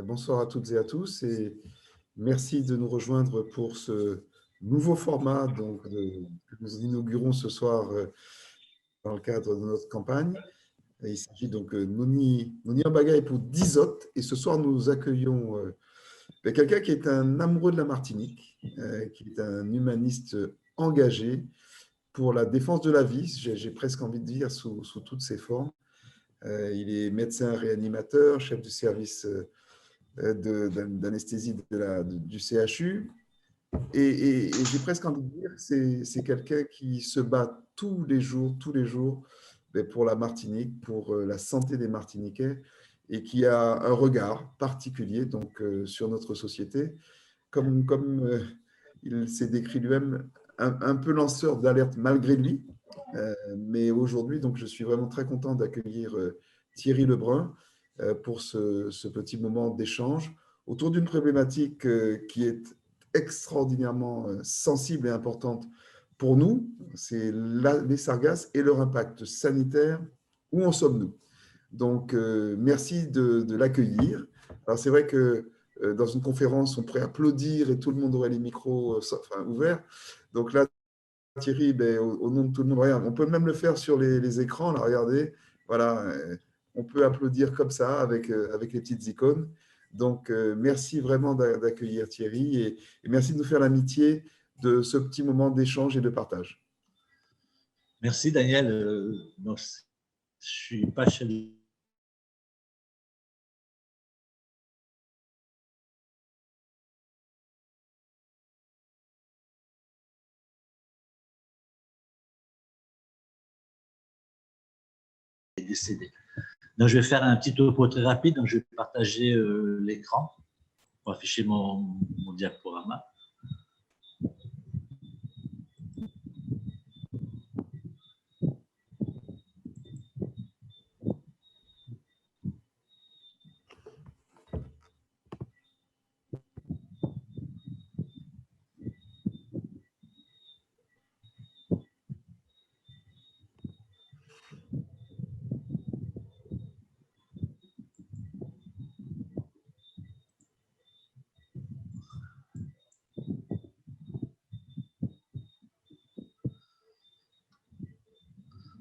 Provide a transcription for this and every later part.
Bonsoir à toutes et à tous et merci de nous rejoindre pour ce nouveau format que nous inaugurons ce soir dans le cadre de notre campagne. Et il s'agit donc Noni Ambagaï pour Dizot. Et ce soir, nous accueillons quelqu'un qui est un amoureux de la Martinique, qui est un humaniste engagé pour la défense de la vie, j'ai presque envie de dire, sous toutes ses formes. Il est médecin réanimateur, chef du service d'anesthésie du CHU. Et j'ai presque envie de dire que c'est quelqu'un qui se bat tous les jours pour la Martinique, pour la santé des Martiniquais, et qui a un regard particulier sur notre société, comme il s'est décrit lui-même, un peu lanceur d'alerte malgré lui. Mais aujourd'hui, donc, je suis vraiment très content d'accueillir Thierry Lebrun pour ce petit moment d'échange autour d'une problématique qui est extraordinairement sensible et importante pour nous, c'est les sargasses et leur impact sanitaire. Où en sommes-nous? Donc, merci de l'accueillir. Alors, c'est vrai que dans une conférence, on pourrait applaudir et tout le monde aurait les micros ouverts. Donc là, Thierry, au nom de tout le monde, regarde, on peut même le faire sur les écrans. Là, regardez, voilà, on peut applaudir comme ça avec les petites icônes. Donc, merci vraiment d'accueillir Thierry et merci de nous faire l'amitié de ce petit moment d'échange et de partage. Merci Daniel. Donc, je suis pas chez décédé. Donc, je vais faire un petit topo très rapide. Donc, je vais partager l'écran pour afficher mon diaporama.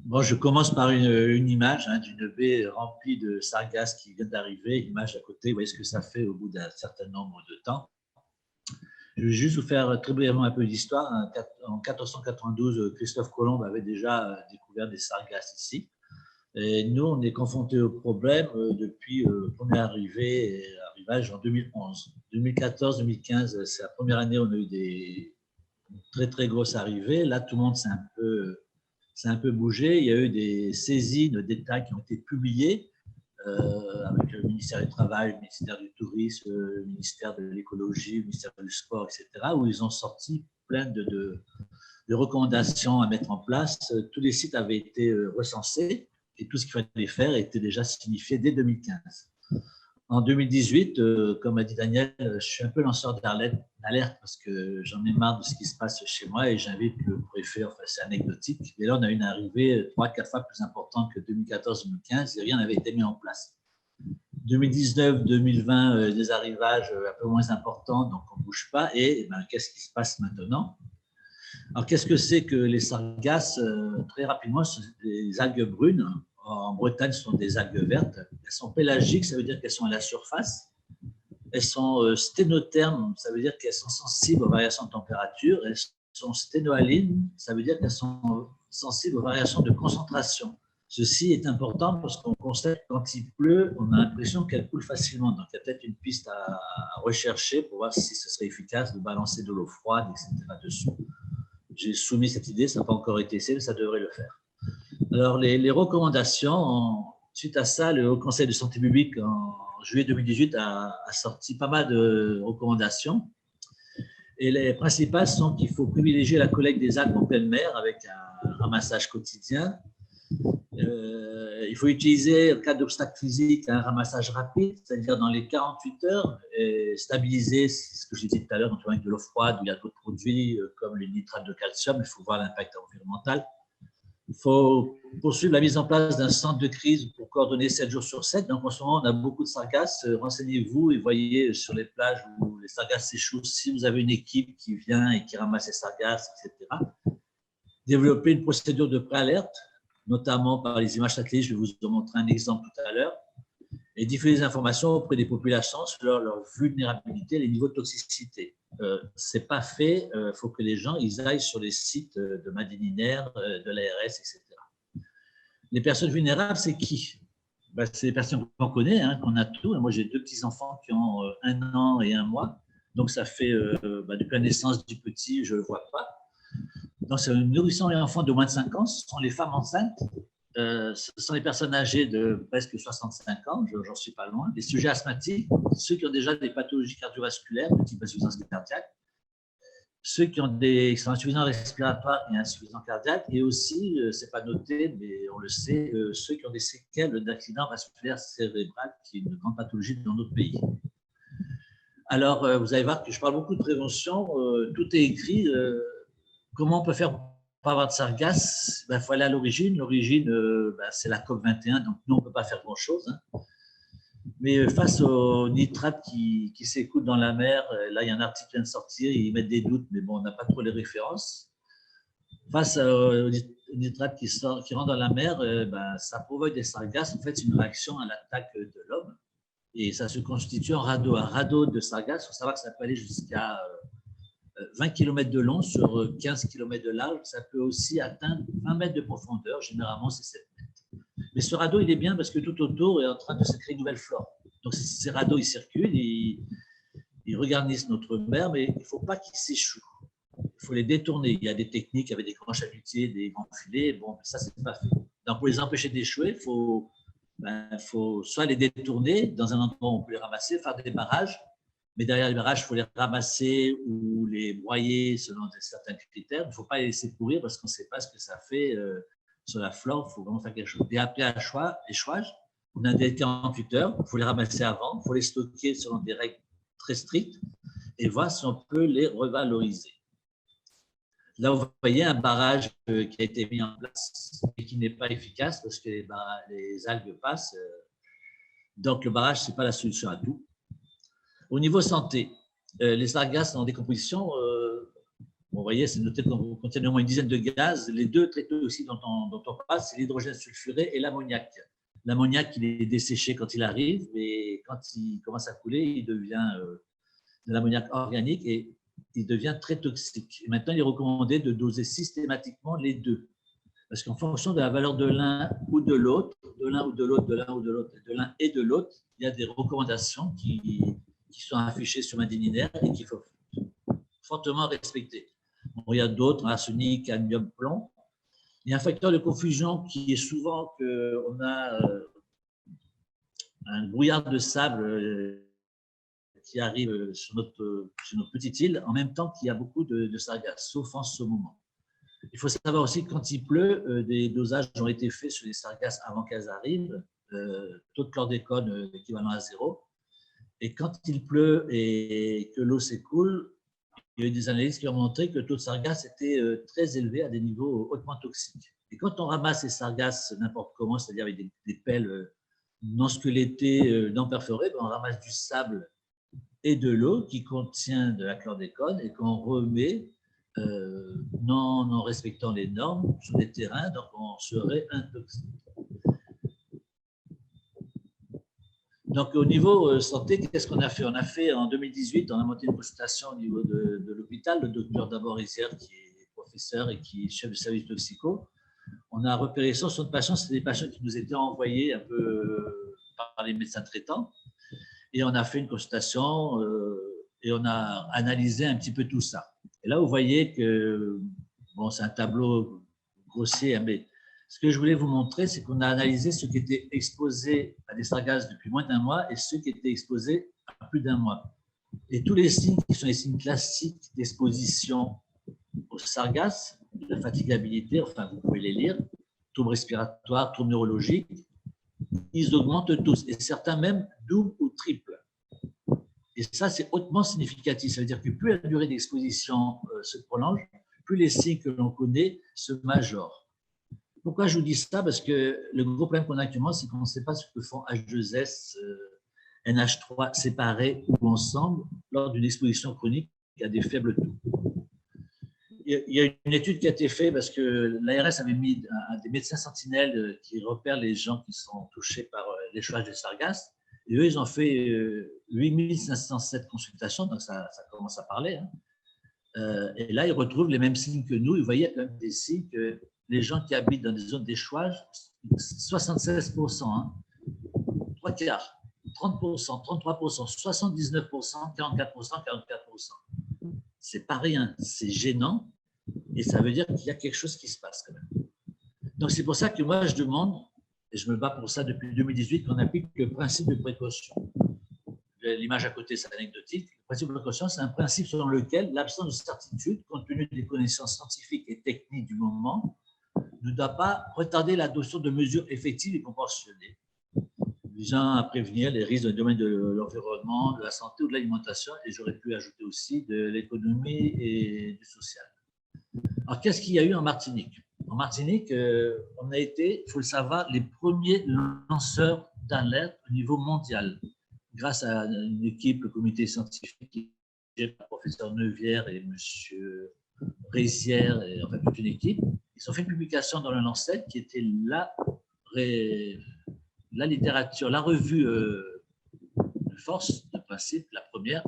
Bon, je commence par une image d'une baie remplie de sargasses qui vient d'arriver. Image à côté, vous voyez ce que ça fait au bout d'un certain nombre de temps. Je vais juste vous faire très brièvement un peu d'histoire. En 1492, Christophe Colomb avait déjà découvert des sargasses ici. Et nous, on est confrontés au problème depuis le premier arrivage en 2011. 2014-2015, c'est la première année où on a eu des très, très grosses arrivées. Là, tout le monde s'est un peu bougé. Il y a eu des saisies de détails qui ont été publiées avec le ministère du Travail, le ministère du Tourisme, le ministère de l'Écologie, le ministère du Sport, etc., où ils ont sorti plein de recommandations à mettre en place. Tous les sites avaient été recensés et tout ce qu'il fallait faire était déjà signifié dès 2015. En 2018, comme a dit Daniel, je suis un peu lanceur d'alerte parce que j'en ai marre de ce qui se passe chez moi et j'invite le préfet, enfin c'est anecdotique, mais là on a une arrivée 3-4 fois plus importante que 2014-2015 et rien n'avait été mis en place. 2019-2020, des arrivages un peu moins importants, donc on ne bouge pas. Et qu'est-ce qui se passe maintenant? Alors qu'est-ce que c'est que les sargasses? Très rapidement, ce sont des algues brunes. En Bretagne, ce sont des algues vertes. Elles sont pélagiques, ça veut dire qu'elles sont à la surface. Elles sont sténothermes, ça veut dire qu'elles sont sensibles aux variations de température. Elles sont sténoalines, ça veut dire qu'elles sont sensibles aux variations de concentration. Ceci est important parce qu'on constate que quand il pleut, on a l'impression qu'elle coule facilement. Donc, il y a peut-être une piste à rechercher pour voir si ce serait efficace de balancer de l'eau froide, etc. dessus. J'ai soumis cette idée, ça n'a pas encore été essayé, mais ça devrait le faire. Alors, les recommandations, suite à ça, le Haut Conseil de santé publique, en juillet 2018, a sorti pas mal de recommandations. Et les principales sont qu'il faut privilégier la collecte des algues en pleine mer avec un ramassage quotidien. Il faut utiliser, en cas d'obstacle physique, un ramassage rapide, c'est-à-dire dans les 48 heures, et stabiliser, c'est ce que j'ai dit tout à l'heure, avec de l'eau froide, où il y a d'autres produits comme le nitrate de calcium, il faut voir l'impact environnemental. Il faut poursuivre la mise en place d'un centre de crise pour coordonner 7 jours sur 7. Donc, en ce moment, on a beaucoup de sargasses. Renseignez-vous et voyez sur les plages où les sargasses s'échouent, si vous avez une équipe qui vient et qui ramasse les sargasses, etc. Développer une procédure de préalerte, notamment par les images satellites. Je vais vous en montrer un exemple tout à l'heure. Et diffuser des informations auprès des populations sur leur vulnérabilité et les niveaux de toxicité. Ce n'est pas fait, il faut que les gens ils aillent sur les sites de Madininer, de l'ARS, etc. Les personnes vulnérables, c'est qui? C'est les personnes qu'on connaît, hein, qu'on a tous. Moi, j'ai 2 petits-enfants qui ont 1 an et 1 mois. Donc, ça fait depuis la naissance du petit, je ne le vois pas. Donc, c'est nourrissons les enfants de moins de 5 ans, ce sont les femmes enceintes. Ce sont les personnes âgées de presque 65 ans, j'en suis pas loin, les sujets asthmatiques, ceux qui ont déjà des pathologies cardiovasculaires de type insuffisance cardiaque, ceux qui sont insuffisants respiratoires et insuffisants cardiaques, et aussi, ce n'est pas noté, mais on le sait, ceux qui ont des séquelles d'accident vasculaire cérébral, qui est une grande pathologie dans notre pays. Alors, vous allez voir que je parle beaucoup de prévention, tout est écrit. Comment on peut faire pour pas avoir de sargasses? Il faut aller à l'origine. L'origine, c'est la COP21, donc nous, on ne peut pas faire grand-chose. Hein. Mais face aux nitrates qui s'écoulent dans la mer, là, il y a un article qui vient de sortir, ils mettent des doutes, mais bon, on n'a pas trop les références. Face aux nitrates qui rentrent dans la mer, ça provoque des sargasses. En fait, c'est une réaction à l'attaque de l'homme. Et ça se constitue en radeau. Un radeau de sargasses, il faut savoir que ça peut aller jusqu'à 20 km de long sur 15 km de large. Ça peut aussi atteindre 20 mètres de profondeur. Généralement, c'est 7 mètres. Mais ce radeau, il est bien parce que tout autour est en train de se créer une nouvelle flore. Donc, ces radeaux, ils circulent, ils regarnissent notre mer, mais il ne faut pas qu'ils s'échouent. Il faut les détourner. Il y a des techniques avec des grands chalutiers, des grands filets. Bon, ça, ce n'est pas fait. Donc, pour les empêcher d'échouer, il faut soit les détourner dans un endroit où on peut les ramasser, faire des barrages. Mais derrière les barrages, il faut les ramasser ou les broyer selon certains critères. Il ne faut pas les laisser pourrir parce qu'on ne sait pas ce que ça fait sur la flore. Il faut vraiment faire quelque chose. Et après échouage, on a des 48 heures. Il faut les ramasser avant. Il faut les stocker selon des règles très strictes et voir si on peut les revaloriser. Là, vous voyez un barrage qui a été mis en place et qui n'est pas efficace parce que les algues passent. Donc, le barrage, ce n'est pas la solution à tout. Au niveau santé, les sargasses en décomposition, vous voyez, c'est noté qu'on contient au moins une dizaine de gaz. Les 2 très toxiques dont on parle, c'est l'hydrogène sulfuré et l'ammoniac. L'ammoniac, il est desséché quand il arrive, mais quand il commence à couler, il devient de l'ammoniac organique et il devient très toxique. Et maintenant, il est recommandé de doser systématiquement les 2. Parce qu'en fonction de la valeur de l'un ou de l'autre, de l'un ou de l'autre, de l'un ou de l'autre, de l'un et de l'autre, il y a des recommandations qui sont affichées sur Madininer et qu'il faut fortement respecter. Bon, il y a d'autres, arsenic, cadmium, plomb. Il y a un facteur de confusion qui est souvent qu'on a un brouillard de sable qui arrive sur notre petite île en même temps qu'il y a beaucoup de sargasses, sauf en ce moment. Il faut savoir aussi que quand il pleut, des dosages ont été faits sur les sargasses avant qu'elles arrivent, taux de chlordécone équivalent à 0. Et quand il pleut et que l'eau s'écoule, il y a eu des analyses qui ont montré que le taux de sargasses était très élevé à des niveaux hautement toxiques. Et quand on ramasse ces sargasses n'importe comment, c'est-à-dire avec des pelles non squelettées, non perforées, on ramasse du sable et de l'eau qui contient de la chlordécone et qu'on remet non en respectant les normes sur des terrains, donc on serait intoxique. Donc, au niveau santé, qu'est-ce qu'on a fait? On a fait en 2018, on a monté une consultation au niveau de l'hôpital, le docteur d'abord Isière, qui est professeur et qui est chef de service toxico. On a repéré 160 patients, c'est des patients qui nous étaient envoyés un peu par les médecins traitants. Et on a fait une consultation et on a analysé un petit peu tout ça. Et là, vous voyez que, bon, c'est un tableau grossier, mais ce que je voulais vous montrer, c'est qu'on a analysé ceux qui étaient exposés à des sargasses depuis moins d'1 mois et ceux qui étaient exposés à plus d'1 mois. Et tous les signes qui sont les signes classiques d'exposition aux sargasses, la fatigabilité, enfin, vous pouvez les lire, troubles respiratoires, troubles neurologiques, ils augmentent tous, et certains même double ou triple. Et ça, c'est hautement significatif. Ça veut dire que plus la durée d'exposition se prolonge, plus les signes que l'on connaît se majorent. pourquoi je vous dis ça? Parce que le gros problème qu'on a actuellement, c'est qu'on ne sait pas ce que font H2S, NH3 séparés ou ensemble lors d'une exposition chronique à des faibles taux. Il y a une étude qui a été faite parce que l'ARS avait mis des médecins sentinelles qui repèrent les gens qui sont touchés par l'échouage des sargasses. Et eux, ils ont fait 8507 consultations, donc ça commence à parler. Et là, ils retrouvent les mêmes signes que nous. Vous voyez quand même des signes que les gens qui habitent dans des zones d'échouage, 76%, 3 quarts, 30%, 33%, 79%, 44%, 44%. C'est pas rien, c'est gênant. Et ça veut dire qu'il y a quelque chose qui se passe quand même. Donc, c'est pour ça que moi, je demande, et je me bats pour ça depuis 2018, qu'on applique le principe de précaution. L'image à côté, c'est anecdotique. Le principe de précaution, c'est un principe selon lequel l'absence de certitude, compte tenu des connaissances scientifiques et techniques du moment, ne doit pas retarder l'adoption de mesures effectives et proportionnées, visant à prévenir les risques dans le domaine de l'environnement, de la santé ou de l'alimentation, et j'aurais pu ajouter aussi de l'économie et du social. Alors, qu'est-ce qu'il y a eu en Martinique? En Martinique, on a été, il faut le savoir, les premiers lanceurs d'alerte au niveau mondial, grâce à une équipe, le comité scientifique, le professeur Neuvière et M. Rézière, et enfin toute une équipe. Ils ont fait une publication dans le Lancet qui était la littérature, la revue de force, de principe, la première.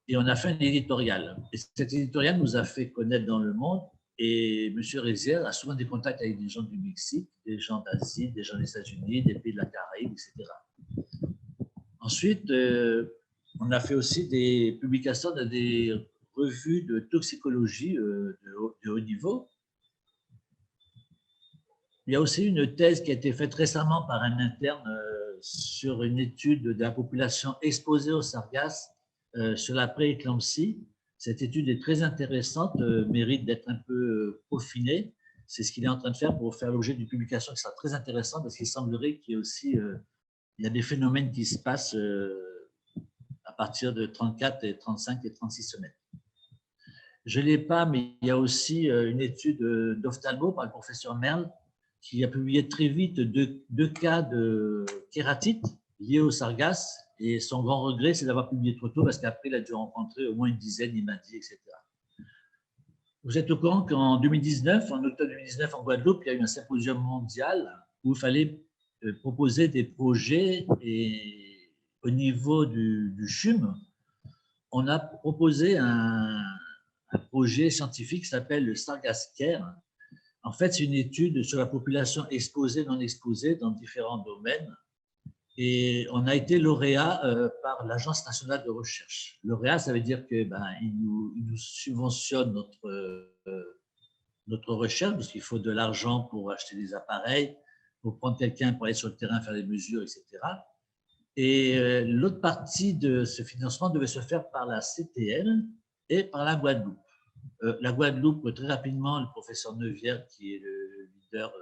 Et on a fait un éditorial. Et cet éditorial nous a fait connaître dans le monde. Et M. Rézière a souvent des contacts avec des gens du Mexique, des gens d'Asie, des gens des États-Unis, des pays de la Caraïbe, etc. Ensuite, on a fait aussi des publications dans des revues de toxicologie de haut niveau. Il y a aussi une thèse qui a été faite récemment par un interne sur une étude de la population exposée aux sargasses sur la pré-éclampsie. Cette étude est très intéressante, mérite d'être un peu peaufinée. C'est ce qu'il est en train de faire pour faire l'objet d'une publication qui sera très intéressante parce qu'il semblerait qu'il y ait aussi il y a des phénomènes qui se passent à partir de 34 et 35 et 36 semaines. Je ne l'ai pas, mais il y a aussi une étude d'ophtalmo par le professeur Merle qui a publié très vite deux cas de kératite liés aux sargasses. Et son grand regret, c'est d'avoir publié trop tôt parce qu'après, il a dû rencontrer au moins une dizaine, il m'a dit, etc. Vous êtes au courant qu'en 2019, en octobre 2019, en Guadeloupe, il y a eu un symposium mondial où il fallait proposer des projets et au niveau du CHUM, on a proposé un projet scientifique qui s'appelle le Sargass Care. En fait, c'est une étude sur la population exposée, non exposée dans différents domaines. Et on a été lauréat par l'Agence nationale de recherche. Lauréat, ça veut dire qu'il nous subventionne notre recherche, parce qu'il faut de l'argent pour acheter des appareils, pour prendre quelqu'un pour aller sur le terrain, faire des mesures, etc. Et l'autre partie de ce financement devait se faire par la CTL et par la Guadeloupe. La Guadeloupe, très rapidement, le professeur Neuvière, qui est le leader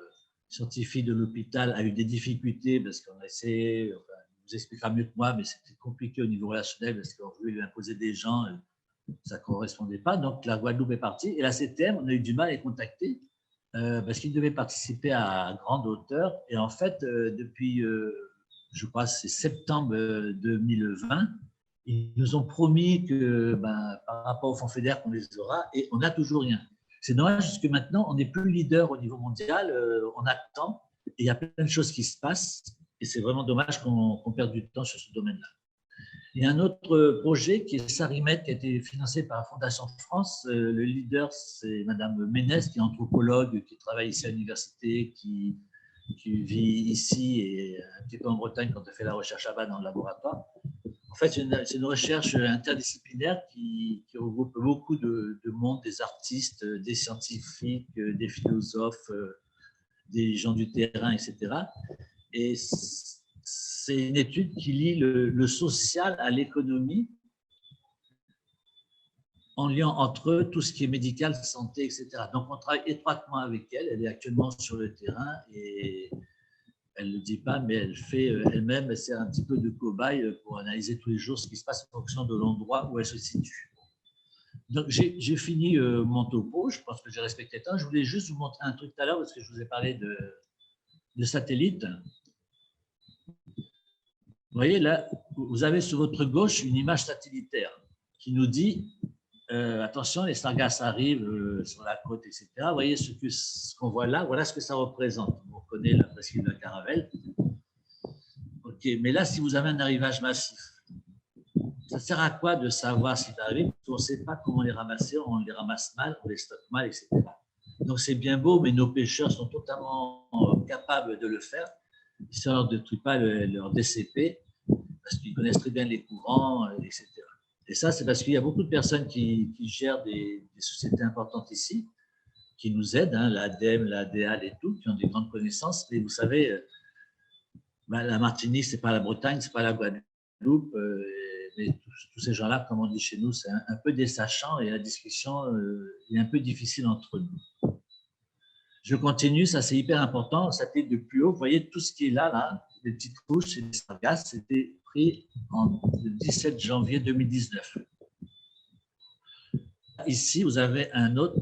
scientifique de l'hôpital, a eu des difficultés parce qu'on a essayé, enfin, il vous expliquera mieux que moi, mais c'était compliqué au niveau relationnel parce qu'on voulait lui imposer des gens, ça ne correspondait pas. Donc la Guadeloupe est partie et la CTM, on a eu du mal à les contacter parce qu'ils devaient participer à grande hauteur. Et en fait, depuis, je crois, c'est septembre 2020, ils nous ont promis que par rapport au fonds fédéral, on les aura et on n'a toujours rien. C'est dommage parce que maintenant, on n'est plus leader au niveau mondial, on attend et il y a plein de choses qui se passent et c'est vraiment dommage qu'on perde du temps sur ce domaine-là. Il y a un autre projet qui est Sarimet, qui a été financé par la Fondation France. Le leader, c'est Madame Ménès, qui est anthropologue, qui travaille ici à l'université, qui vit ici et un petit peu en Bretagne quand elle fait la recherche là-bas dans le laboratoire. En fait, c'est une recherche interdisciplinaire qui regroupe beaucoup de monde, des artistes, des scientifiques, des philosophes, des gens du terrain, etc. Et c'est une étude qui lie le social à l'économie en liant entre eux tout ce qui est médical, santé, etc. Donc, on travaille étroitement avec elle. Elle est actuellement sur le terrain et elle ne le dit pas, mais elle fait elle-même, elle sert un petit peu de cobaye pour analyser tous les jours ce qui se passe en fonction de l'endroit où elle se situe. Donc, j'ai fini mon topo. Je pense que j'ai respecté le temps. Je voulais juste vous montrer un truc tout à l'heure parce que je vous ai parlé de satellites. Vous voyez, là, vous avez sur votre gauche une image satellitaire qui nous dit attention, les sargasses arrivent sur la côte, etc. Vous voyez ce qu'on voit là, voilà ce que ça représente. On reconnaît la presqu'île de la Caravelle. OK, mais là, si vous avez un arrivage massif, ça sert à quoi de savoir s'il arrive? On ne sait pas comment les ramasser, on les ramasse mal, on les stocke mal, etc. Donc c'est bien beau, mais nos pêcheurs sont totalement capables de le faire. Ils ne détruisent pas leur DCP parce qu'ils connaissent très bien les courants, etc. Et ça, c'est parce qu'il y a beaucoup de personnes qui gèrent des sociétés importantes ici, qui nous aident, hein, l'ADEME, l'ADEAL et tout, qui ont des grandes connaissances. Mais vous savez, la Martinique, ce n'est pas la Bretagne, ce n'est pas la Guadeloupe. Mais tous ces gens-là, comme on dit chez nous, c'est un peu des sachants et la discussion est un peu difficile entre nous. Je continue, ça c'est hyper important. Ça fait de plus haut. Vous voyez tout ce qui est là, les petites couches et les sargasses, c'était pris le 17 janvier 2019. Ici, vous avez un autre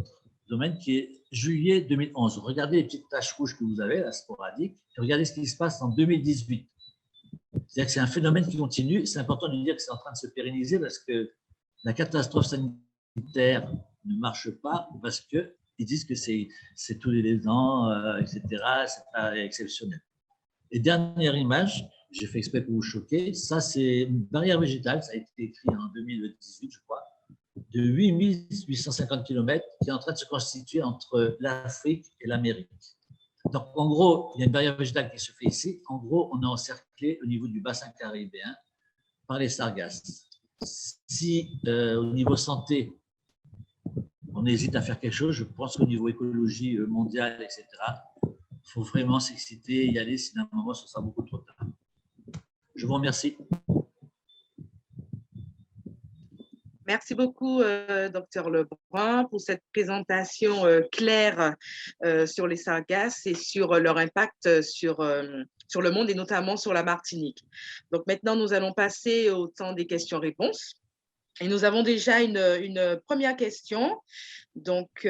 domaine qui est juillet 2011. Regardez les petites taches rouges que vous avez, là, sporadiques, et regardez ce qui se passe en 2018. C'est-à-dire que c'est un phénomène qui continue. C'est important de dire que c'est en train de se pérenniser parce que la catastrophe sanitaire ne marche pas parce qu'ils disent que c'est tous les ans, etc. C'est pas exceptionnel. Et dernière image, j'ai fait exprès pour vous choquer, ça c'est une barrière végétale, ça a été écrit en 2018, je crois, de 8850 km qui est en train de se constituer entre l'Afrique et l'Amérique. Donc, en gros, il y a une barrière végétale qui se fait ici. En gros, on est encerclé au niveau du bassin caribéen par les sargasses. Si, au niveau santé, on hésite à faire quelque chose, je pense qu'au niveau écologie mondiale, etc., il faut vraiment s'exciter et y aller, sinon à un moment, ce sera beaucoup trop tard. Je vous remercie. Merci beaucoup, Dr Lebrun, pour cette présentation claire sur les sargasses et sur leur impact sur le monde et notamment sur la Martinique. Donc maintenant, nous allons passer au temps des questions-réponses. Et nous avons déjà une première question. Donc,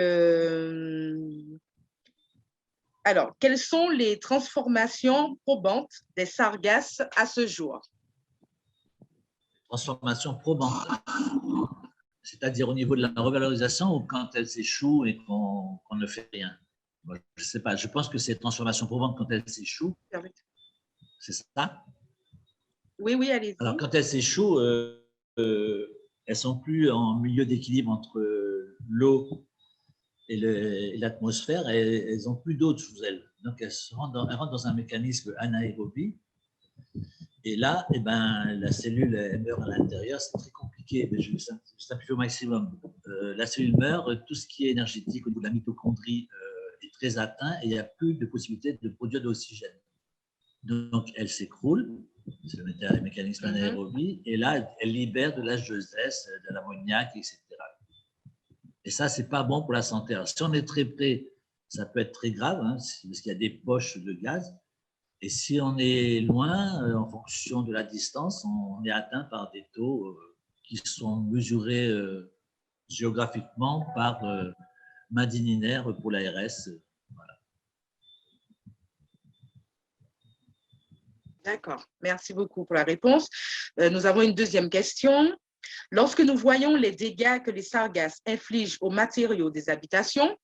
alors, quelles sont les transformations probantes des sargasses à ce jour? Transformation probante, c'est-à-dire au niveau de la revalorisation ou quand elles échouent et qu'on ne fait rien. Moi, je ne sais pas, je pense que c'est transformation probante quand elles échouent. C'est ça? Oui, oui, allez-y. Alors, quand elles s'échouent, elles sont plus en milieu d'équilibre entre l'eau et l'atmosphère, et elles n'ont plus d'eau sous elles. Donc, elles rentrent dans un mécanisme anaérobie. Et là, eh ben, la cellule elle meurt à l'intérieur, c'est très compliqué, mais je vais simplifier au maximum. La cellule meurt, tout ce qui est énergétique au niveau de la mitochondrie est très atteint et il n'y a plus de possibilité de produire de l'oxygène. Donc, elle s'écroule, c'est le mécanisme anaérobie, et là, elle libère de l'H2S, de l'ammoniac, etc. Et ça, ce n'est pas bon pour la santé. Alors, si on est très près, ça peut être très grave, hein, parce qu'il y a des poches de gaz. Et si on est loin, en fonction de la distance, on est atteint par des taux qui sont mesurés géographiquement par Madine Iner pour l'ARS. Voilà. D'accord, merci beaucoup pour la réponse. Nous avons une deuxième question. Lorsque nous voyons les dégâts que les sargasses infligent aux matériaux des habitations,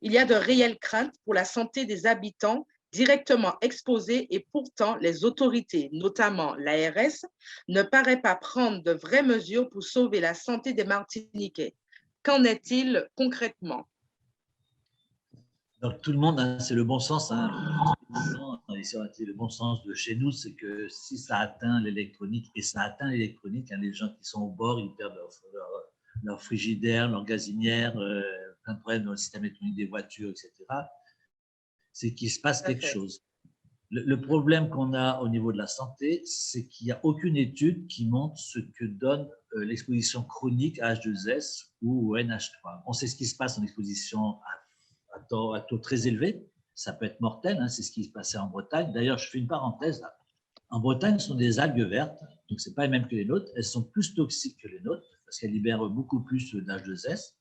il y a de réelles craintes pour la santé des habitants directement exposés et pourtant les autorités, notamment l'ARS, ne paraissent pas prendre de vraies mesures pour sauver la santé des Martiniquais. Qu'en est-il concrètement? Donc tout le monde, c'est le bon sens. Hein. Le bon sens de chez nous, c'est que si ça atteint l'électronique, et ça atteint l'électronique, hein, les gens qui sont au bord, ils perdent leur frigidaire, leur gazinière, plein de problèmes dans le système électronique des voitures, etc. C'est qu'il se passe quelque chose. Le problème qu'on a au niveau de la santé, c'est qu'il n'y a aucune étude qui montre ce que donne l'exposition chronique à H2S ou NH3. On sait ce qui se passe en exposition à taux très élevé. Ça peut être mortel, hein, c'est ce qui se passait en Bretagne. D'ailleurs, je fais une parenthèse là. En Bretagne, ce sont des algues vertes, donc ce n'est pas les mêmes que les nôtres. Elles sont plus toxiques que les nôtres. parce qu'elles libèrent beaucoup plus d'H2S,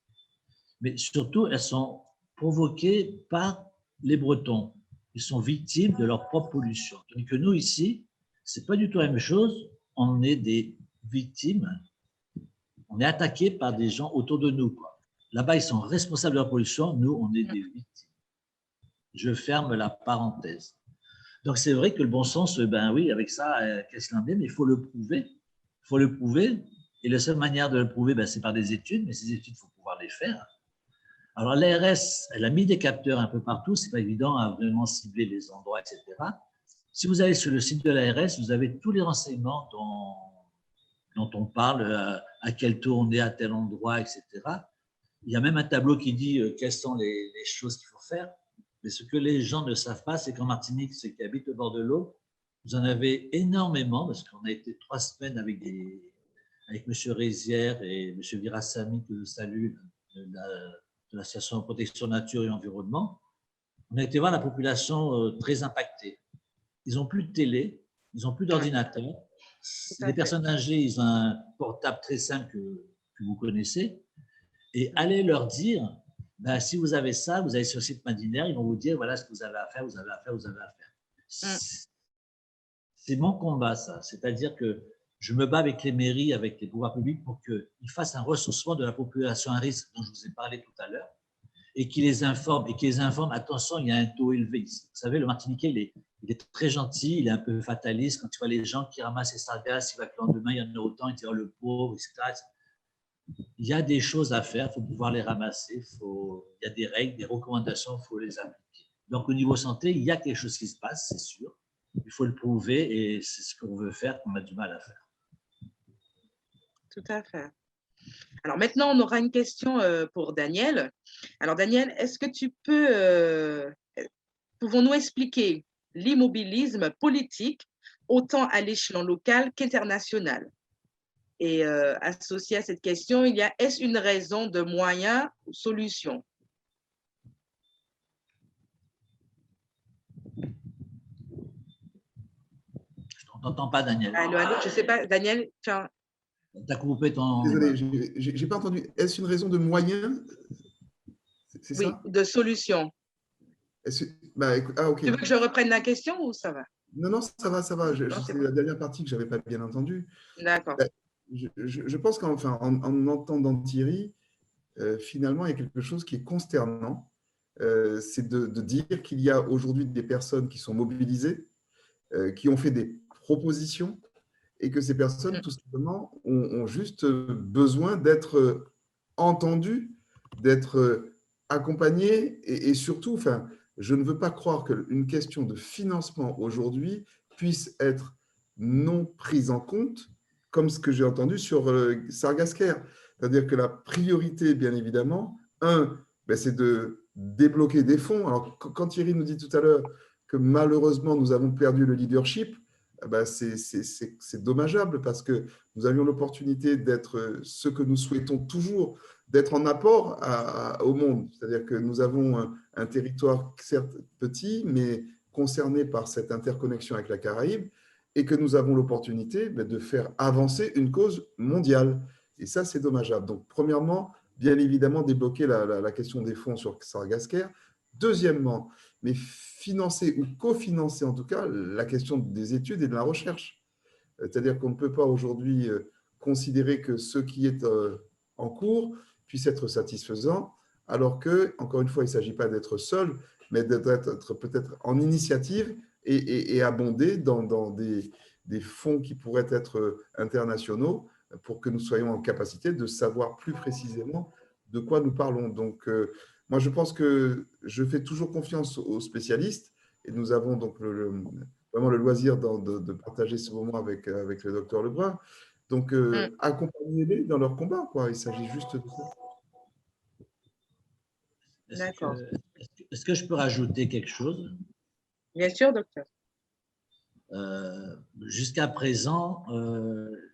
mais surtout, elles sont provoquées par les Bretons. Ils sont victimes de leur propre pollution. Tandis que nous, ici, ce n'est pas du tout la même chose. On est des victimes, on est attaqué par des gens autour de nous, quoi. Là-bas, ils sont responsables de la pollution, nous, on est des victimes. Je ferme la parenthèse. Donc, c'est vrai que le bon sens, ben oui, avec ça, qu'est-ce qu'il en est, mais il faut le prouver. Il faut le prouver. Et la seule manière de le prouver, ben, c'est par des études, mais ces études, il faut pouvoir les faire. Alors, l'ARS, elle a mis des capteurs un peu partout. Ce n'est pas évident à vraiment cibler les endroits, etc. Si vous allez sur le site de l'ARS, vous avez tous les renseignements dont on parle, à quel taux on est à tel endroit, etc. Il y a même un tableau qui dit quelles sont les choses qu'il faut faire. Mais ce que les gens ne savent pas, c'est qu'en Martinique, ceux qui habitent au bord de l'eau, vous en avez énormément, parce qu'on a été 3 semaines avec M. Rézière et M. Virassami, que je salue, de l'Association de protection nature et environnement. On a été voir la population très impactée. Ils n'ont plus de télé, ils n'ont plus d'ordinateur. Les personnes âgées, ils ont un portable très simple que vous connaissez. Et allez leur dire, ben, si vous avez ça, vous allez sur le site Madinaire, ils vont vous dire, voilà ce que vous avez à faire, vous avez à faire, vous avez à faire. C'est mon combat, ça. C'est-à-dire que je me bats avec les mairies, avec les pouvoirs publics pour qu'ils fassent un ressourcement de la population à risque dont je vous ai parlé tout à l'heure et qu'ils les informent, attention, il y a un taux élevé ici. Vous savez, le Martiniquais, il est très gentil, il est un peu fataliste. Quand tu vois les gens qui ramassent les sargasses, il va que le lendemain, il y en a autant, il dit, oh, le pauvre, etc. Il y a des choses à faire, il faut pouvoir les ramasser, il y a des règles, des recommandations, il faut les appliquer. Donc, au niveau santé, il y a quelque chose qui se passe, c'est sûr. Il faut le prouver et c'est ce qu'on veut faire, qu'on a du mal à faire. Tout à fait. Alors maintenant, on aura une question pour Daniel. Alors Daniel, est-ce que tu peux, pouvons-nous expliquer l'immobilisme politique autant à l'échelon local qu'international? Et associé à cette question, il y a, est-ce une raison de moyens ou solution? Je ne t'entends pas, Daniel. Allô, je ne sais pas, Daniel, tu as coupé ton… Désolé, je n'ai pas entendu. Est-ce une raison de moyens? C'est ça? Oui, de solution. OK. Tu veux que je reprenne la question ou ça va? Non, ça va. C'est la dernière partie que je n'avais pas bien entendue. D'accord. Je pense en entendant Thierry, finalement, il y a quelque chose qui est consternant. C'est de dire qu'il y a aujourd'hui des personnes qui sont mobilisées, qui ont fait des propositions et que ces personnes, tout simplement, ont juste besoin d'être entendues, d'être accompagnées et surtout, je ne veux pas croire qu'une question de financement aujourd'hui puisse être non prise en compte, comme ce que j'ai entendu sur Sargasquair. C'est-à-dire que la priorité, bien évidemment, c'est de débloquer des fonds. Alors, quand Thierry nous dit tout à l'heure que malheureusement, nous avons perdu le leadership, c'est dommageable parce que nous avions l'opportunité d'être ce que nous souhaitons toujours, d'être en apport au monde. C'est-à-dire que nous avons un territoire certes petit, mais concerné par cette interconnexion avec la Caraïbe et que nous avons l'opportunité de faire avancer une cause mondiale. Et ça, c'est dommageable. Donc, premièrement, bien évidemment, débloquer la question des fonds sur Sargasquair. Deuxièmement, mais financer ou cofinancer en tout cas la question des études et de la recherche. C'est-à-dire qu'on ne peut pas aujourd'hui considérer que ce qui est en cours puisse être satisfaisant, alors que, encore une fois, il ne s'agit pas d'être seul, mais d'être peut-être en initiative et abondé dans des fonds qui pourraient être internationaux pour que nous soyons en capacité de savoir plus précisément de quoi nous parlons. Donc, moi, je pense que je fais toujours confiance aux spécialistes et nous avons donc vraiment le loisir de partager ce moment avec le docteur Lebrun. Donc, accompagnez-les dans leur combat, quoi. Il s'agit juste de ça. D'accord. Est-ce que je peux rajouter quelque chose? Bien sûr, docteur. Jusqu'à présent,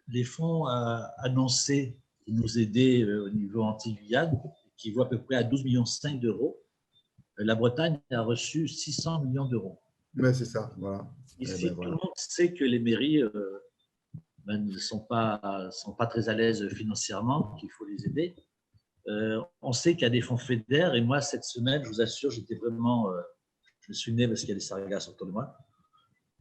les fonds annoncés pour nous aider au niveau anti-Guyane, qui vaut à peu près à 12,5 millions d'euros, la Bretagne a reçu 600 millions d'euros. Mais c'est ça, voilà. Ici, tout le monde sait que les mairies ne sont pas très à l'aise financièrement, qu'il faut les aider. On sait qu'il y a des fonds FEDER, et moi, cette semaine, je vous assure, j'étais vraiment… je me suis né parce qu'il y a des sargasses autour de moi.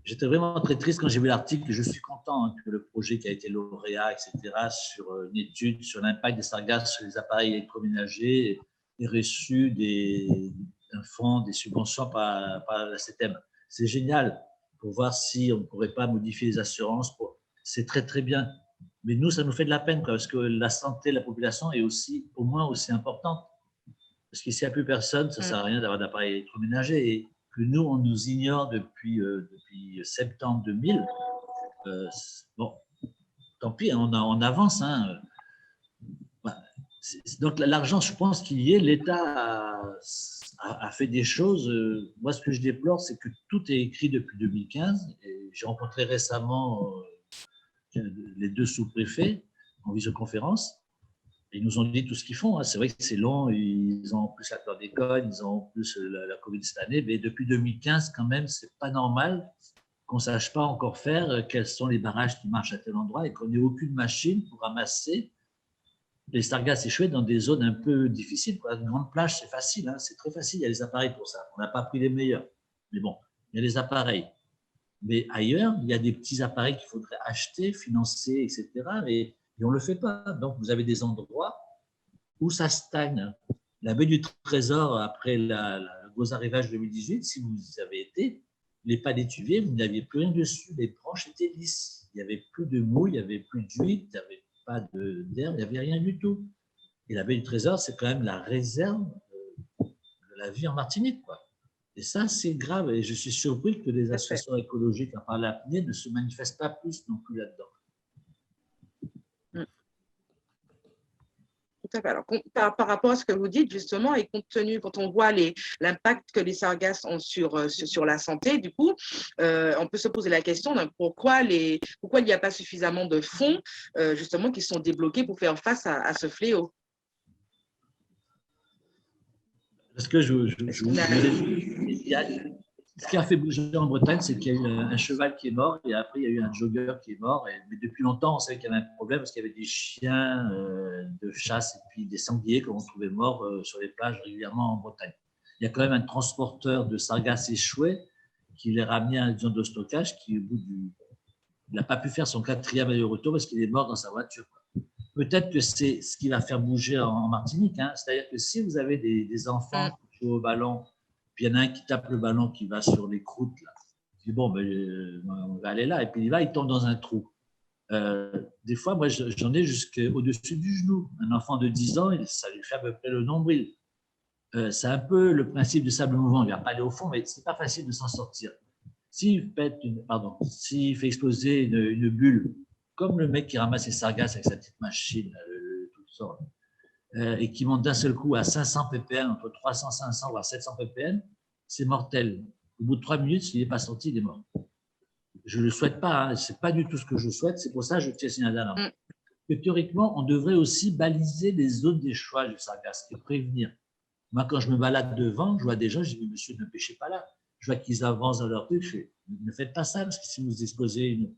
J'étais vraiment très triste quand j'ai vu l'article. Je suis content que le projet qui a été lauréat, etc., sur une étude sur l'impact des sargasses sur les appareils électroménagers ait reçu un fonds, des subventions par la CTM. C'est génial pour voir si on ne pourrait pas modifier les assurances. C'est très, très bien. Mais nous, ça nous fait de la peine, parce que la santé de la population est aussi, au moins aussi importante. Parce que s'il n'y a plus personne, ça ne sert à rien d'avoir d'appareils électroménagers. Et que nous, on nous ignore depuis septembre 2000, bon, tant pis, on avance. Hein. Donc, l'argent, je pense qu'il y est. L'État a fait des choses. Moi, ce que je déplore, c'est que tout est écrit depuis 2015. J'ai rencontré récemment les deux sous-préfets en visioconférence. Ils nous ont dit tout ce qu'ils font. Hein. C'est vrai que c'est long. Ils ont en plus la chlordécone, ils ont en plus la Covid cette année. Mais depuis 2015, quand même, c'est pas normal qu'on ne sache pas encore faire quels sont les barrages qui marchent à tel endroit et qu'on n'ait aucune machine pour ramasser les sargasses échouées dans des zones un peu difficiles. Une grande plage, c'est facile. Hein. C'est très facile. Il y a des appareils pour ça. On n'a pas pris les meilleurs. Mais bon, il y a des appareils. Mais ailleurs, il y a des petits appareils qu'il faudrait acheter, financer, etc. Et on ne le fait pas. Donc, vous avez des endroits où ça stagne. La baie du Trésor, après le gros arrivage 2018, si vous y avez été, les pas d'étuvier, vous n'aviez plus rien dessus. Les branches étaient lisses. Il n'y avait plus de mouille, il n'y avait plus d'huile, il n'y avait pas d'herbe, il n'y avait rien du tout. Et la baie du Trésor, c'est quand même la réserve de la vie en Martinique, quoi. Et ça, c'est grave. Et je suis surpris que les associations écologiques, à part l'apnée, ne se manifestent pas plus non plus là-dedans. Tout à fait. Alors, par rapport à ce que vous dites, justement, et compte tenu, quand on voit l'impact que les sargasses ont sur la santé, du coup, on peut se poser la question de pourquoi il n'y a pas suffisamment de fonds, justement, qui sont débloqués pour faire face à ce fléau. Parce que ce qui a fait bouger en Bretagne, c'est qu'il y a eu un cheval qui est mort et après, il y a eu un jogger qui est mort. Mais depuis longtemps, on savait qu'il y avait un problème parce qu'il y avait des chiens de chasse et puis des sangliers qu'on trouvait morts sur les plages régulièrement en Bretagne. Il y a quand même un transporteur de sargasses échouées qui les ramenait à une zone de stockage qui, au bout il n'a pas pu faire son 4e aller-retour parce qu'il est mort dans sa voiture. Peut-être que c'est ce qui va faire bouger en Martinique. Hein. C'est-à-dire que si vous avez des enfants qui jouent au ballon, puis il y en a un qui tape le ballon qui va sur les croûtes, là. Il dit, bon, on va aller là. Et puis il tombe dans un trou. Des fois, moi, j'en ai jusqu'au-dessus du genou. Un enfant de 10 ans, ça lui fait à peu près le nombril. C'est un peu le principe du sable mouvant. Il ne va pas aller au fond, mais ce n'est pas facile de s'en sortir. S'il fait exploser une bulle, comme le mec qui ramasse les sargasses avec sa petite machine, tout ça, et qui monte d'un seul coup à 500 ppm, entre 300, 500, voire 700 ppm, c'est mortel. Au bout de 3 minutes, s'il n'est pas sorti, il est mort. Je ne le souhaite pas, hein. Ce n'est pas du tout ce que je souhaite, c'est pour ça que je tiens à signaler d'alarme. Que théoriquement, on devrait aussi baliser les zones d'échouage du sargasse et prévenir. Moi, quand je me balade devant, je vois des gens, je dis, monsieur, ne pêchez pas là. Je vois qu'ils avancent dans leur truc, je fais, ne faites pas ça, parce que si vous exposez une…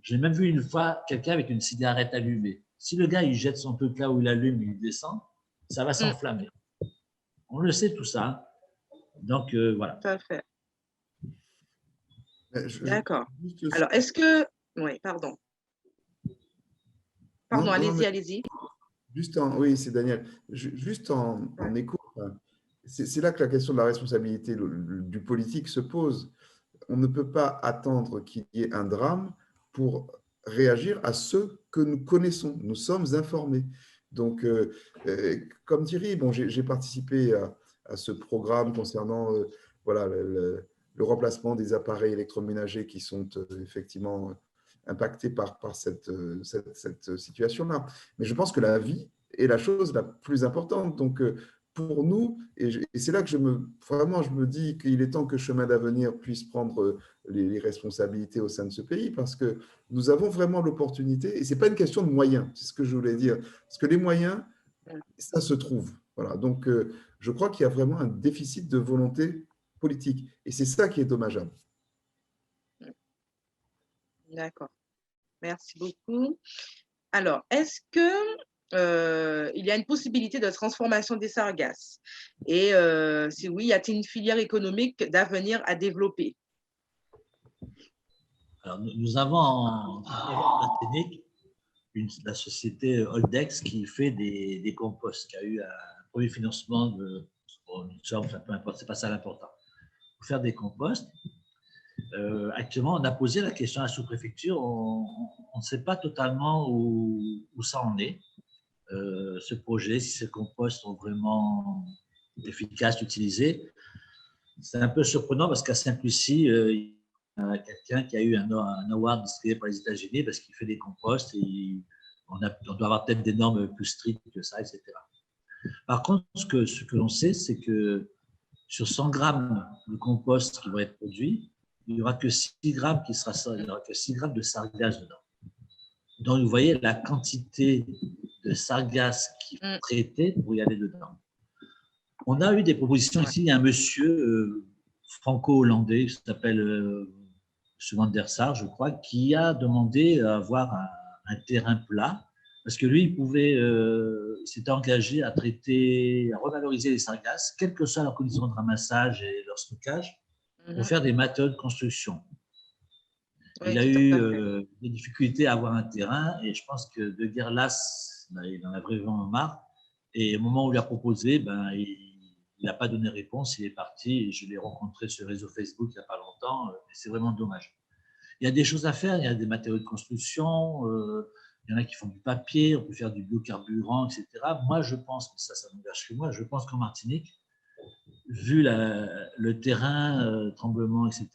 J'ai même vu une fois quelqu'un avec une cigarette allumée. Si le gars, il jette son truc là où il allume, il descend, ça va s'enflammer. On le sait tout ça. Donc, voilà. Tout à fait. D'accord. Alors, est-ce que… Oui, pardon. Pardon, allez-y. Oui, c'est Daniel. Juste en écho, c'est là que la question de la responsabilité du politique se pose. On ne peut pas attendre qu'il y ait un drame pour réagir à ceux que nous connaissons. Nous sommes informés. Donc, comme Thierry, bon, j'ai participé à ce programme concernant voilà, le remplacement des appareils électroménagers qui sont effectivement impactés par cette situation-là. Mais je pense que la vie est la chose la plus importante. Donc, pour nous, et c'est là que je me dis qu'il est temps que Chemin d'Avenir puisse prendre les responsabilités au sein de ce pays, parce que nous avons vraiment l'opportunité, et ce n'est pas une question de moyens, c'est ce que je voulais dire, parce que les moyens, ça se trouve. Voilà. Donc, je crois qu'il y a vraiment un déficit de volonté politique, et c'est ça qui est dommageable. D'accord. Merci beaucoup. Alors, est-ce que il y a une possibilité de transformation des sargasses? Et si oui, y a-t-il une filière économique d'avenir à développer? Alors, nous avons en Martinique la société Holdex qui fait des composts, qui a eu un premier financement de une somme, enfin, peu importe, c'est pas ça l'important. Pour faire des composts, actuellement, on a posé la question à la sous-préfecture, on ne sait pas totalement où ça en est, ce projet, si ces composts sont vraiment efficaces d'utiliser. C'est un peu surprenant parce qu'à Saint-Lucie, il y a quelqu'un qui a eu un award distribué par les États-Unis parce qu'il fait des composts et on doit avoir peut-être des normes plus strictes que ça, etc. Par contre, ce que l'on sait, c'est que sur 100 grammes de compost qui vont être produits, il n'y aura que 6 grammes il y aura que 6 grammes de sargasse dedans. Donc, vous voyez la quantité de sargasse qu'il faut traiter pour y aller dedans. On a eu des propositions ici. Il y a un monsieur franco-hollandais qui s'appelle Van der Sar, je crois, qui a demandé à avoir un terrain plat parce que lui, il s'était engagé à traiter, à revaloriser les sargasses, quelles que soient leurs conditions de ramassage et leur stockage, pour faire des matériaux de construction. Oui, il a eu des difficultés à avoir un terrain et je pense que de Guerlas, il en a vraiment marre. Et au moment où il lui a proposé, il n'a pas donné réponse, il est parti. Et je l'ai rencontré sur le réseau Facebook il n'y a pas longtemps. Et c'est vraiment dommage. Il y a des choses à faire, il y a des matériaux de construction, il y en a qui font du papier, on peut faire du biocarburant, etc. Moi, je pense, mais ça n'engage que moi, je pense qu'en Martinique, vu le terrain, tremblement, etc.,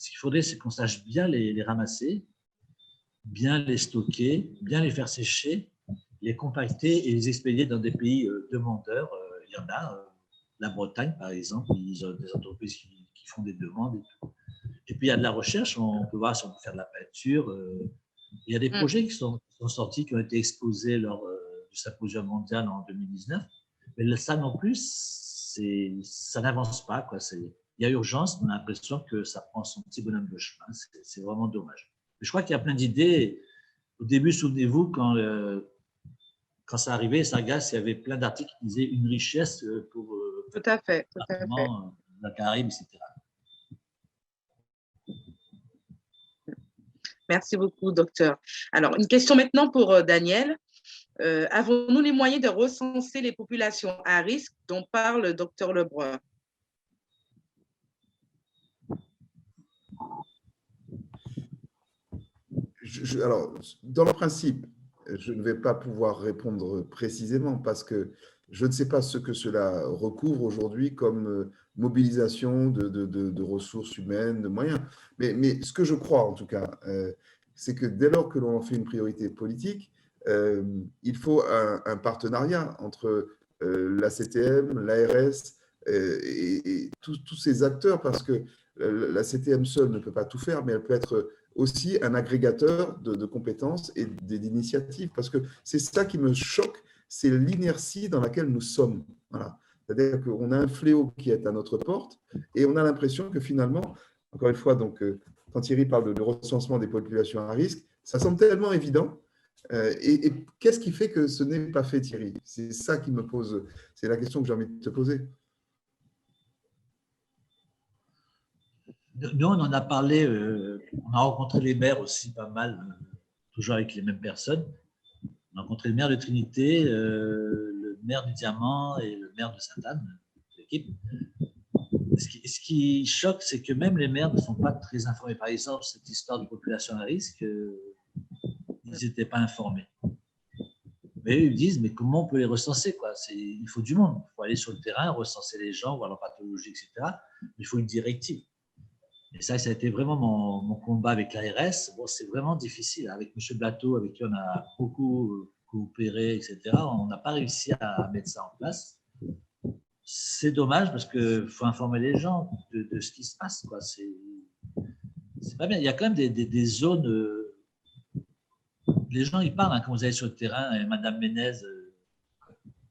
ce qu'il faudrait, c'est qu'on sache bien les ramasser, bien les stocker, bien les faire sécher, les compacter et les expédier dans des pays demandeurs. Il y en a, la Bretagne, par exemple, ils ont des entreprises qui font des demandes et tout. Et puis, il y a de la recherche, on peut voir si on peut faire de la peinture. Il y a des projets qui sont sortis, qui ont été exposés lors du symposium mondial en 2019. Mais ça non plus, ça n'avance pas, quoi. Il y a urgence, on a l'impression que ça prend son petit bonhomme de chemin. C'est vraiment dommage. Mais je crois qu'il y a plein d'idées. Au début, souvenez-vous, quand ça arrivait, Sargasse, il y avait plein d'articles qui disaient une richesse pour tout à fait. la Caraïbe, etc. Merci beaucoup, docteur. Alors, une question maintenant pour Daniel. Avons-nous les moyens de recenser les populations à risque dont parle le docteur Lebrun? Alors, dans le principe, je ne vais pas pouvoir répondre précisément parce que je ne sais pas ce que cela recouvre aujourd'hui comme mobilisation de ressources humaines, de moyens. Mais ce que je crois, en tout cas, c'est que dès lors que l'on en fait une priorité politique, il faut un partenariat entre la CTM, l'ARS et tous ces acteurs, parce que la CTM seule ne peut pas tout faire, mais elle peut être aussi un agrégateur de compétences et d'initiatives, parce que c'est ça qui me choque, c'est l'inertie dans laquelle nous sommes. Voilà. C'est-à-dire qu'on a un fléau qui est à notre porte et on a l'impression que finalement, encore une fois, donc, quand Thierry parle de recensement des populations à risque, ça semble tellement évident. Et qu'est-ce qui fait que ce n'est pas fait, Thierry? C'est ça qui me pose, c'est la question que j'ai envie de te poser. Nous, on en a parlé, on a rencontré les maires aussi pas mal, toujours avec les mêmes personnes. On a rencontré le maire de Trinité, le maire du Diamant et le maire de Sainte-Anne, l'équipe. Ce qui choque, c'est que même les maires ne sont pas très informés. Par exemple, cette histoire de population à risque, ils n'étaient pas informés. Mais eux, ils disent, mais comment on peut les recenser, quoi? Il faut du monde. Il faut aller sur le terrain, recenser les gens, voir leur pathologie, etc. Mais il faut une directive. Et ça a été vraiment mon combat avec l'ARS. Bon, c'est vraiment difficile. Avec M. Blateau, avec qui on a beaucoup coopéré, etc., on n'a pas réussi à mettre ça en place. C'est dommage parce qu'il faut informer les gens de ce qui se passe, quoi. C'est pas bien. Il y a quand même des zones. Les gens, ils parlent, hein, quand vous allez sur le terrain, et Mme Ménez,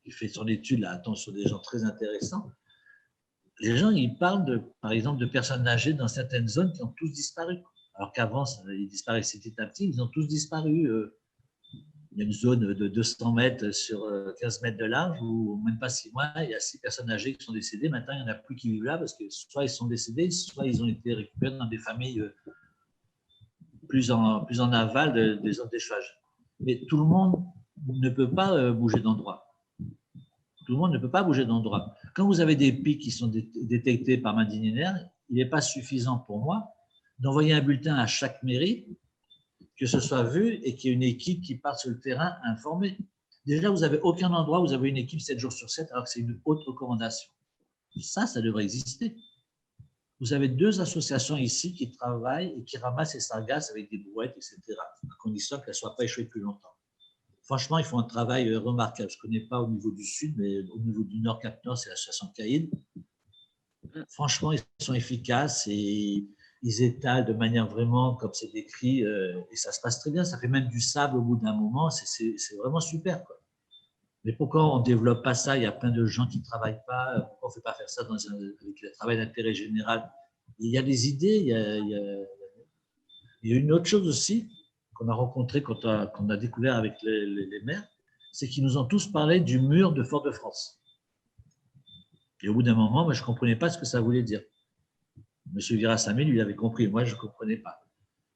qui fait son étude, là, attend sur des gens très intéressants. Les gens, ils parlent, par exemple, de personnes âgées dans certaines zones qui ont tous disparu. alors qu'avant, ils disparaissaient petit à petit. Ils ont tous disparu. Il y a une zone de 200 mètres sur 15 mètres de large où, même pas 6 mois, il y a 6 personnes âgées qui sont décédées. Maintenant, il n'y en a plus qui vivent là parce que soit ils sont décédés, soit ils ont été récupérés dans des familles plus en aval des zones d'échouage. Mais tout le monde ne peut pas bouger d'endroit. Tout le monde ne peut pas bouger d'endroit. Quand vous avez des pics qui sont détectés par main linéaire, il n'est pas suffisant pour moi d'envoyer un bulletin à chaque mairie, que ce soit vu et qu'il y ait une équipe qui part sur le terrain informée. Déjà, vous n'avez aucun endroit où vous avez une équipe 7 jours sur 7 alors que c'est une haute recommandation. Ça devrait exister. Vous avez 2 associations ici qui travaillent et qui ramassent les sargasses avec des brouettes, etc., à condition qu'elles ne soient pas échouées plus longtemps. Franchement, ils font un travail remarquable. Je ne connais pas au niveau du sud, mais au niveau du nord, Cap-Nord, c'est l'association Caïd. Franchement, ils sont efficaces et ils étalent de manière vraiment comme c'est décrit et ça se passe très bien. Ça fait même du sable au bout d'un moment. C'est vraiment super, quoi. Mais pourquoi on ne développe pas ça? Il y a plein de gens qui ne travaillent pas. Pourquoi on ne fait pas faire ça avec le travail d'intérêt général? Il y a des idées. Il y a une autre chose aussi qu'on a rencontré quand on a découvert avec les maires, c'est qu'ils nous ont tous parlé du mur de Fort-de-France. Et au bout d'un moment, moi, je ne comprenais pas ce que ça voulait dire. Monsieur Virasamy, lui, il avait compris. Moi, je ne comprenais pas.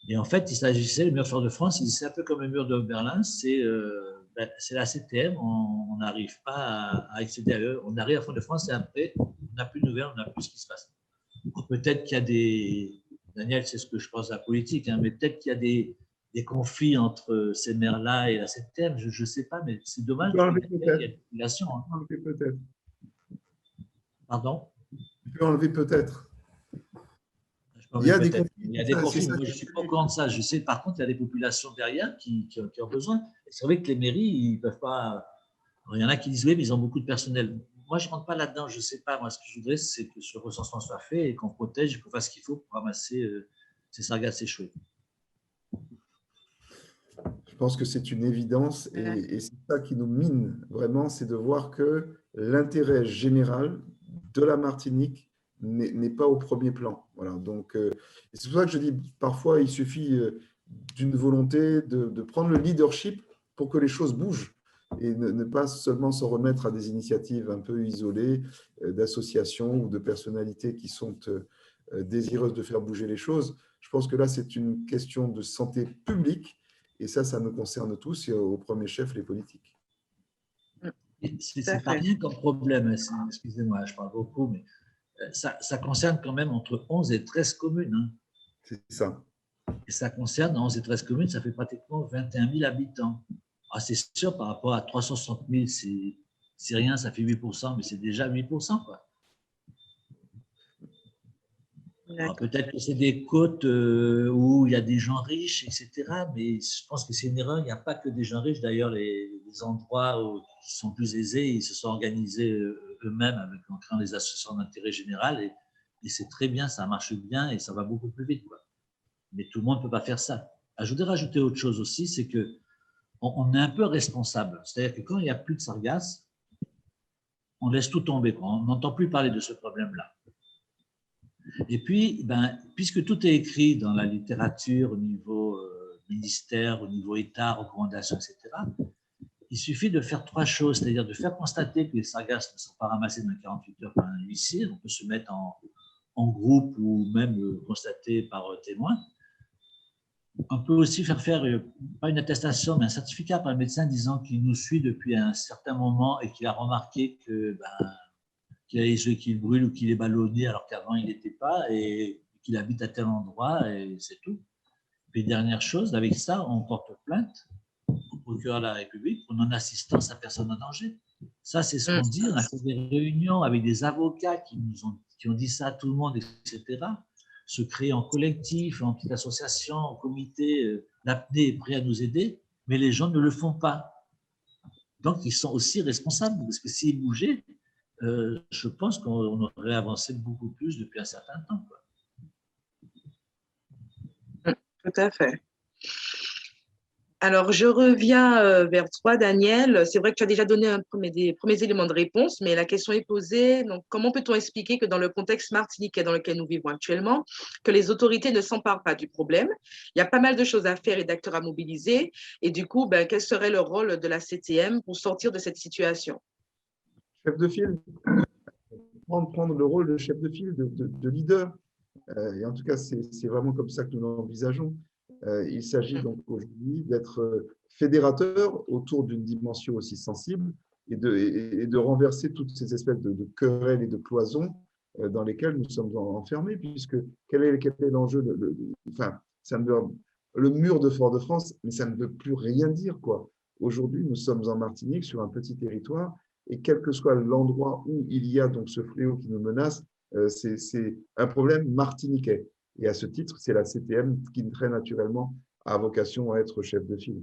Et en fait, il s'agissait, le mur de Fort-de-France, c'est un peu comme le mur de Berlin, c'est la CTM, on n'arrive pas à accéder à eux. On arrive à Fort-de-France et après, on n'a plus de nouvelles, on n'a plus ce qui se passe. Peut-être qu'il y a des… Daniel, c'est ce que je pense de la politique, hein, mais peut-être qu'il y a des conflits entre ces maires-là et la CTM, je ne sais pas, mais c'est dommage. Il y a une population. Hein. Peut-être. Pardon? Tu peux enlever peut-être. Il y a des conflits. Moi, je ne suis pas au courant de ça. Je sais, par contre, il y a des populations derrière qui ont besoin. C'est vrai que les mairies, ils ne peuvent pas… Il y en a qui disent oui, mais ils ont beaucoup de personnel. Moi, je ne rentre pas là-dedans. Je ne sais pas. Moi, ce que je voudrais, c'est que ce recensement soit fait et qu'on protège et qu'on fasse ce qu'il faut pour ramasser ces sargasses échouées. Je pense que c'est une évidence et c'est ça qui nous mine vraiment, c'est de voir que l'intérêt général de la Martinique n'est pas au premier plan. Voilà. Donc, c'est pour ça que je dis parfois il suffit d'une volonté de prendre le leadership pour que les choses bougent et ne pas seulement se remettre à des initiatives un peu isolées d'associations ou de personnalités qui sont désireuses de faire bouger les choses. Je pense que là, c'est une question de santé publique. Et ça nous concerne tous, et au premier chef, les politiques. C'est pas rien comme problème, excusez-moi, je parle beaucoup, mais ça concerne quand même entre 11 et 13 communes. Hein. C'est ça. Et ça concerne 11 et 13 communes, ça fait pratiquement 21 000 habitants. Ah, c'est sûr, par rapport à 360 000, c'est rien, ça fait 8%, mais c'est déjà 8%, quoi. Peut-être que c'est des côtes où il y a des gens riches, etc. Mais je pense que c'est une erreur. Il n'y a pas que des gens riches. D'ailleurs, les endroits qui sont plus aisés, ils se sont organisés eux-mêmes en créant des associations d'intérêt général. Et c'est très bien, ça marche bien et ça va beaucoup plus vite, quoi. Mais tout le monde ne peut pas faire ça. Je voudrais rajouter autre chose aussi, c'est qu'on est un peu responsable. C'est-à-dire que quand il n'y a plus de sargasses, on laisse tout tomber, quoi. On n'entend plus parler de ce problème-là. Et puis, puisque tout est écrit dans la littérature au niveau ministère, au niveau État, recommandations, etc., il suffit de faire 3 choses, c'est-à-dire de faire constater que les sargasses ne sont pas ramassées dans 48 heures par un huissier, on peut se mettre en groupe ou même constater par témoin. On peut aussi faire pas une attestation, mais un certificat par le médecin disant qu'il nous suit depuis un certain moment et qu'il a remarqué que qu'il a les yeux qui brûlent ou qu'il est ballonné alors qu'avant il n'était pas et qu'il habite à tel endroit et c'est tout. Puis dernière chose, avec ça, on porte plainte au procureur de la République pour non-assistance à personne en danger. Ça, c'est ce qu'on dit. On a fait des réunions avec des avocats qui ont dit ça à tout le monde, etc. Se créer en collectif, en petite association, en comité, l'apnée est prêt à nous aider, mais les gens ne le font pas. Donc, ils sont aussi responsables parce que s'ils bougeaient, je pense qu'on aurait avancé beaucoup plus depuis un certain temps, quoi. Tout à fait. Alors, je reviens vers toi, Daniel. C'est vrai que tu as déjà donné des premiers éléments de réponse, mais la question est posée. Donc, comment peut-on expliquer que dans le contexte martiniquais dans lequel nous vivons actuellement, que les autorités ne s'emparent pas du problème? Il y a pas mal de choses à faire et d'acteurs à mobiliser. Et du coup, ben, quel serait le rôle de la CTM pour sortir de cette situation? Chef de file, prendre le rôle de chef de file, de leader. Et en tout cas, c'est vraiment comme ça que nous l'envisageons. Il s'agit donc aujourd'hui d'être fédérateur autour d'une dimension aussi sensible et de renverser toutes ces espèces de querelles et de cloisons dans lesquelles nous sommes enfermés, puisque quel est l'enjeu enfin, ça ne veut, le mur de Fort-de-France, mais ça ne veut plus rien dire, quoi. Aujourd'hui, nous sommes en Martinique, sur un petit territoire, et quel que soit l'endroit où il y a donc ce fléau qui nous menace, c'est un problème martiniquais. Et à ce titre, c'est la CTM qui très naturellement a vocation à être chef de file.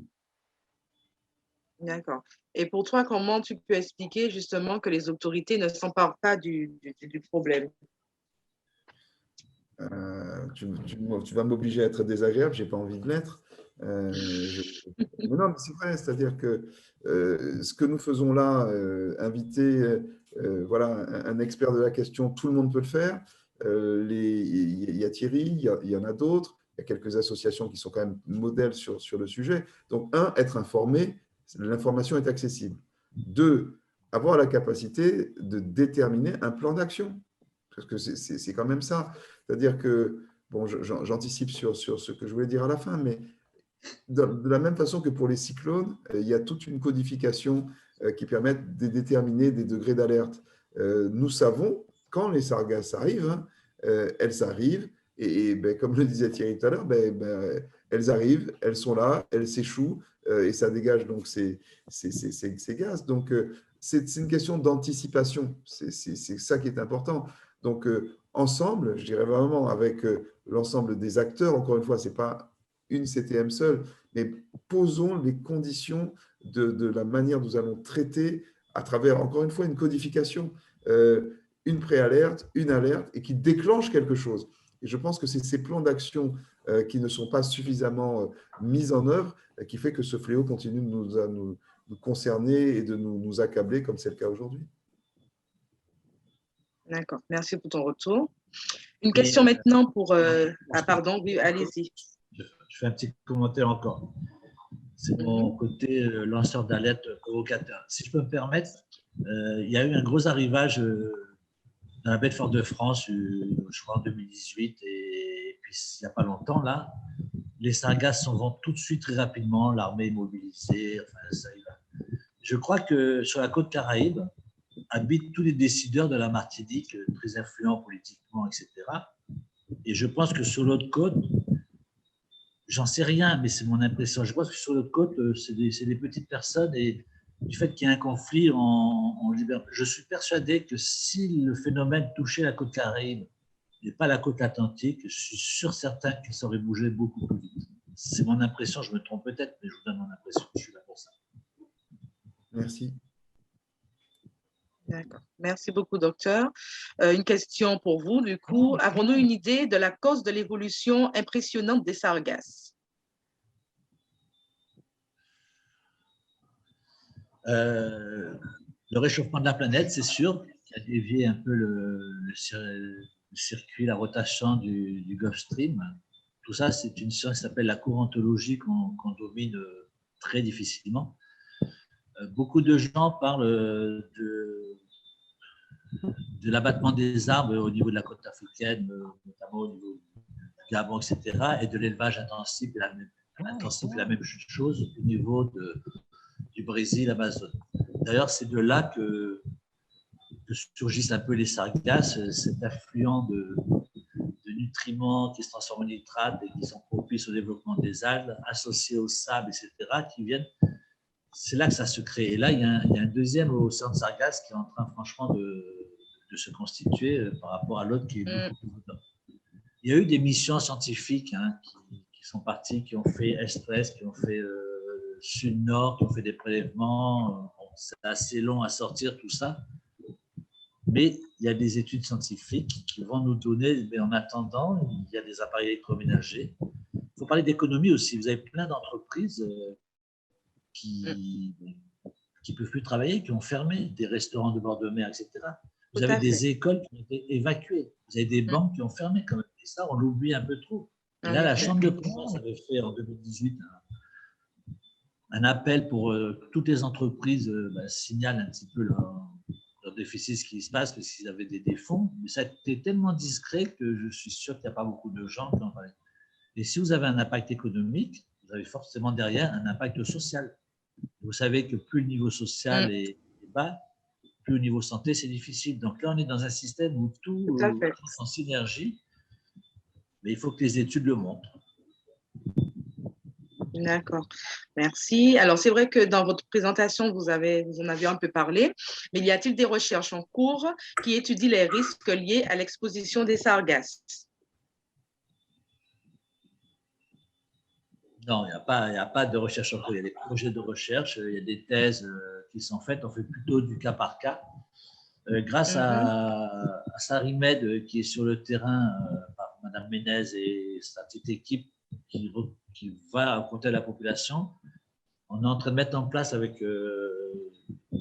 D'accord. Et pour toi, comment tu peux expliquer justement que les autorités ne s'emparent pas du problème? Tu vas m'obliger à être désagréable, je n'ai pas envie de l'être. Mais non, mais c'est vrai, c'est-à-dire que ce que nous faisons là, inviter voilà, un expert de la question, tout le monde peut le faire. Il y a Thierry, il y en a d'autres, il y a quelques associations qui sont quand même modèles sur le sujet. Donc, un, être informé, l'information est accessible. Deux, avoir la capacité de déterminer un plan d'action. Parce que c'est quand même ça. C'est-à-dire que, bon, j'anticipe sur ce que je voulais dire à la fin, mais de la même façon que pour les cyclones, il y a toute une codification qui permet de déterminer des degrés d'alerte. Nous savons, quand les sargasses arrivent, hein, elles arrivent, et ben, comme le disait Thierry tout à l'heure, elles arrivent, elles sont là, elles s'échouent, et ça dégage donc ces gaz. Donc, c'est une question d'anticipation. C'est ça qui est important. Donc, ensemble, je dirais vraiment avec l'ensemble des acteurs, encore une fois, ce n'est pas une CTM seule, mais posons les conditions de la manière dont nous allons traiter à travers, encore une fois, une codification, une préalerte, une alerte, et qui déclenche quelque chose. Et je pense que c'est ces plans d'action qui ne sont pas suffisamment mis en œuvre qui fait que ce fléau continue de nous concerner et de nous accabler, comme c'est le cas aujourd'hui. D'accord, merci pour ton retour. Une question maintenant pour… Ah pardon, oui, allez-y. Je fais un petit commentaire encore. C'est mon côté lanceur d'alerte provocateur. Si je peux me permettre, il y a eu un gros arrivage dans la baie de Fort-de-France, je crois en 2018, et puis il n'y a pas longtemps, là, les sargasses s'en vont tout de suite très rapidement, l'armée est mobilisée, enfin, ça y va. Je crois que sur la côte Caraïbe habitent tous les décideurs de la Martinique, très influents politiquement, etc. Et je pense que sur l'autre côte, j'en sais rien, mais c'est mon impression. Je pense que sur l'autre côte, c'est des petites personnes et du fait qu'il y a un conflit, on libère. Je suis persuadé que si le phénomène touchait la côte Caraïbe et pas la côte Atlantique, je suis sûr certain qu'il saurait bouger beaucoup plus vite. C'est mon impression, je me trompe peut-être, mais je vous donne mon impression, je suis là pour ça. Merci. D'accord. Merci beaucoup, docteur. Une question pour vous, du coup. Avons-nous une idée de la cause de l'évolution impressionnante des sargasses? Le réchauffement de la planète, c'est sûr, qui a dévié un peu le circuit, la rotation du Gulf Stream. Tout ça, c'est une science qui s'appelle la courantologie qu'on domine très difficilement. Beaucoup de gens parlent de l'abattement des arbres au niveau de la côte africaine, notamment au niveau du Gabon, etc., et de l'élevage intensif, la même chose au niveau du Brésil, Amazon. D'ailleurs, c'est de là que surgissent un peu les sargasses, cet affluent de nutriments qui se transforment en nitrates et qui sont propices au développement des algues, associés au sable, etc., qui viennent. C'est là que ça se crée. Et là, il y a un deuxième océan de sargasses qui est en train, franchement, de se constituer par rapport à l'autre qui est beaucoup plus dedans. Il y a eu des missions scientifiques qui sont parties, qui ont fait Est-Ouest, qui ont fait Sud-Nord, qui ont fait des prélèvements. Bon, c'est assez long à sortir tout ça. Mais il y a des études scientifiques qui vont nous donner, mais en attendant, il y a des appareils électroménagers. Il faut parler d'économie aussi. Vous avez plein d'entreprises qui ne peuvent plus travailler, qui ont fermé, des restaurants de bord de mer, etc. Vous Tout avez à des fait. écoles qui ont été évacuées. Vous avez des banques qui ont fermé quand même. Et ça, on l'oublie un peu trop. Et En là, la effet. Chambre de commerce avait fait en 2018 un appel pour toutes les entreprises signalent un petit peu leur déficit, ce qui se passe, parce qu'ils avaient des défauts. Mais ça a été tellement discret que je suis sûr qu'il n'y a pas beaucoup de gens qui en parlent. Et si vous avez un impact économique, vous avez forcément derrière un impact social. Vous savez que plus le niveau social est bas, plus au niveau santé, c'est difficile. Donc là, on est dans un système où tout Tout à fait. entre en synergie, mais il faut que les études le montrent. D'accord, merci. Alors, c'est vrai que dans votre présentation, vous en avez un peu parlé, mais y a-t-il des recherches en cours qui étudient les risques liés à l'exposition des sargasses? Non, il n'y a pas de recherche en cours. Il y a des projets de recherche, il y a des thèses qui sont faites. On fait plutôt du cas par cas. Grâce à Sarimède, qui est sur le terrain par Mme Ménez et sa petite équipe qui va compter la population, on est en train de mettre en place avec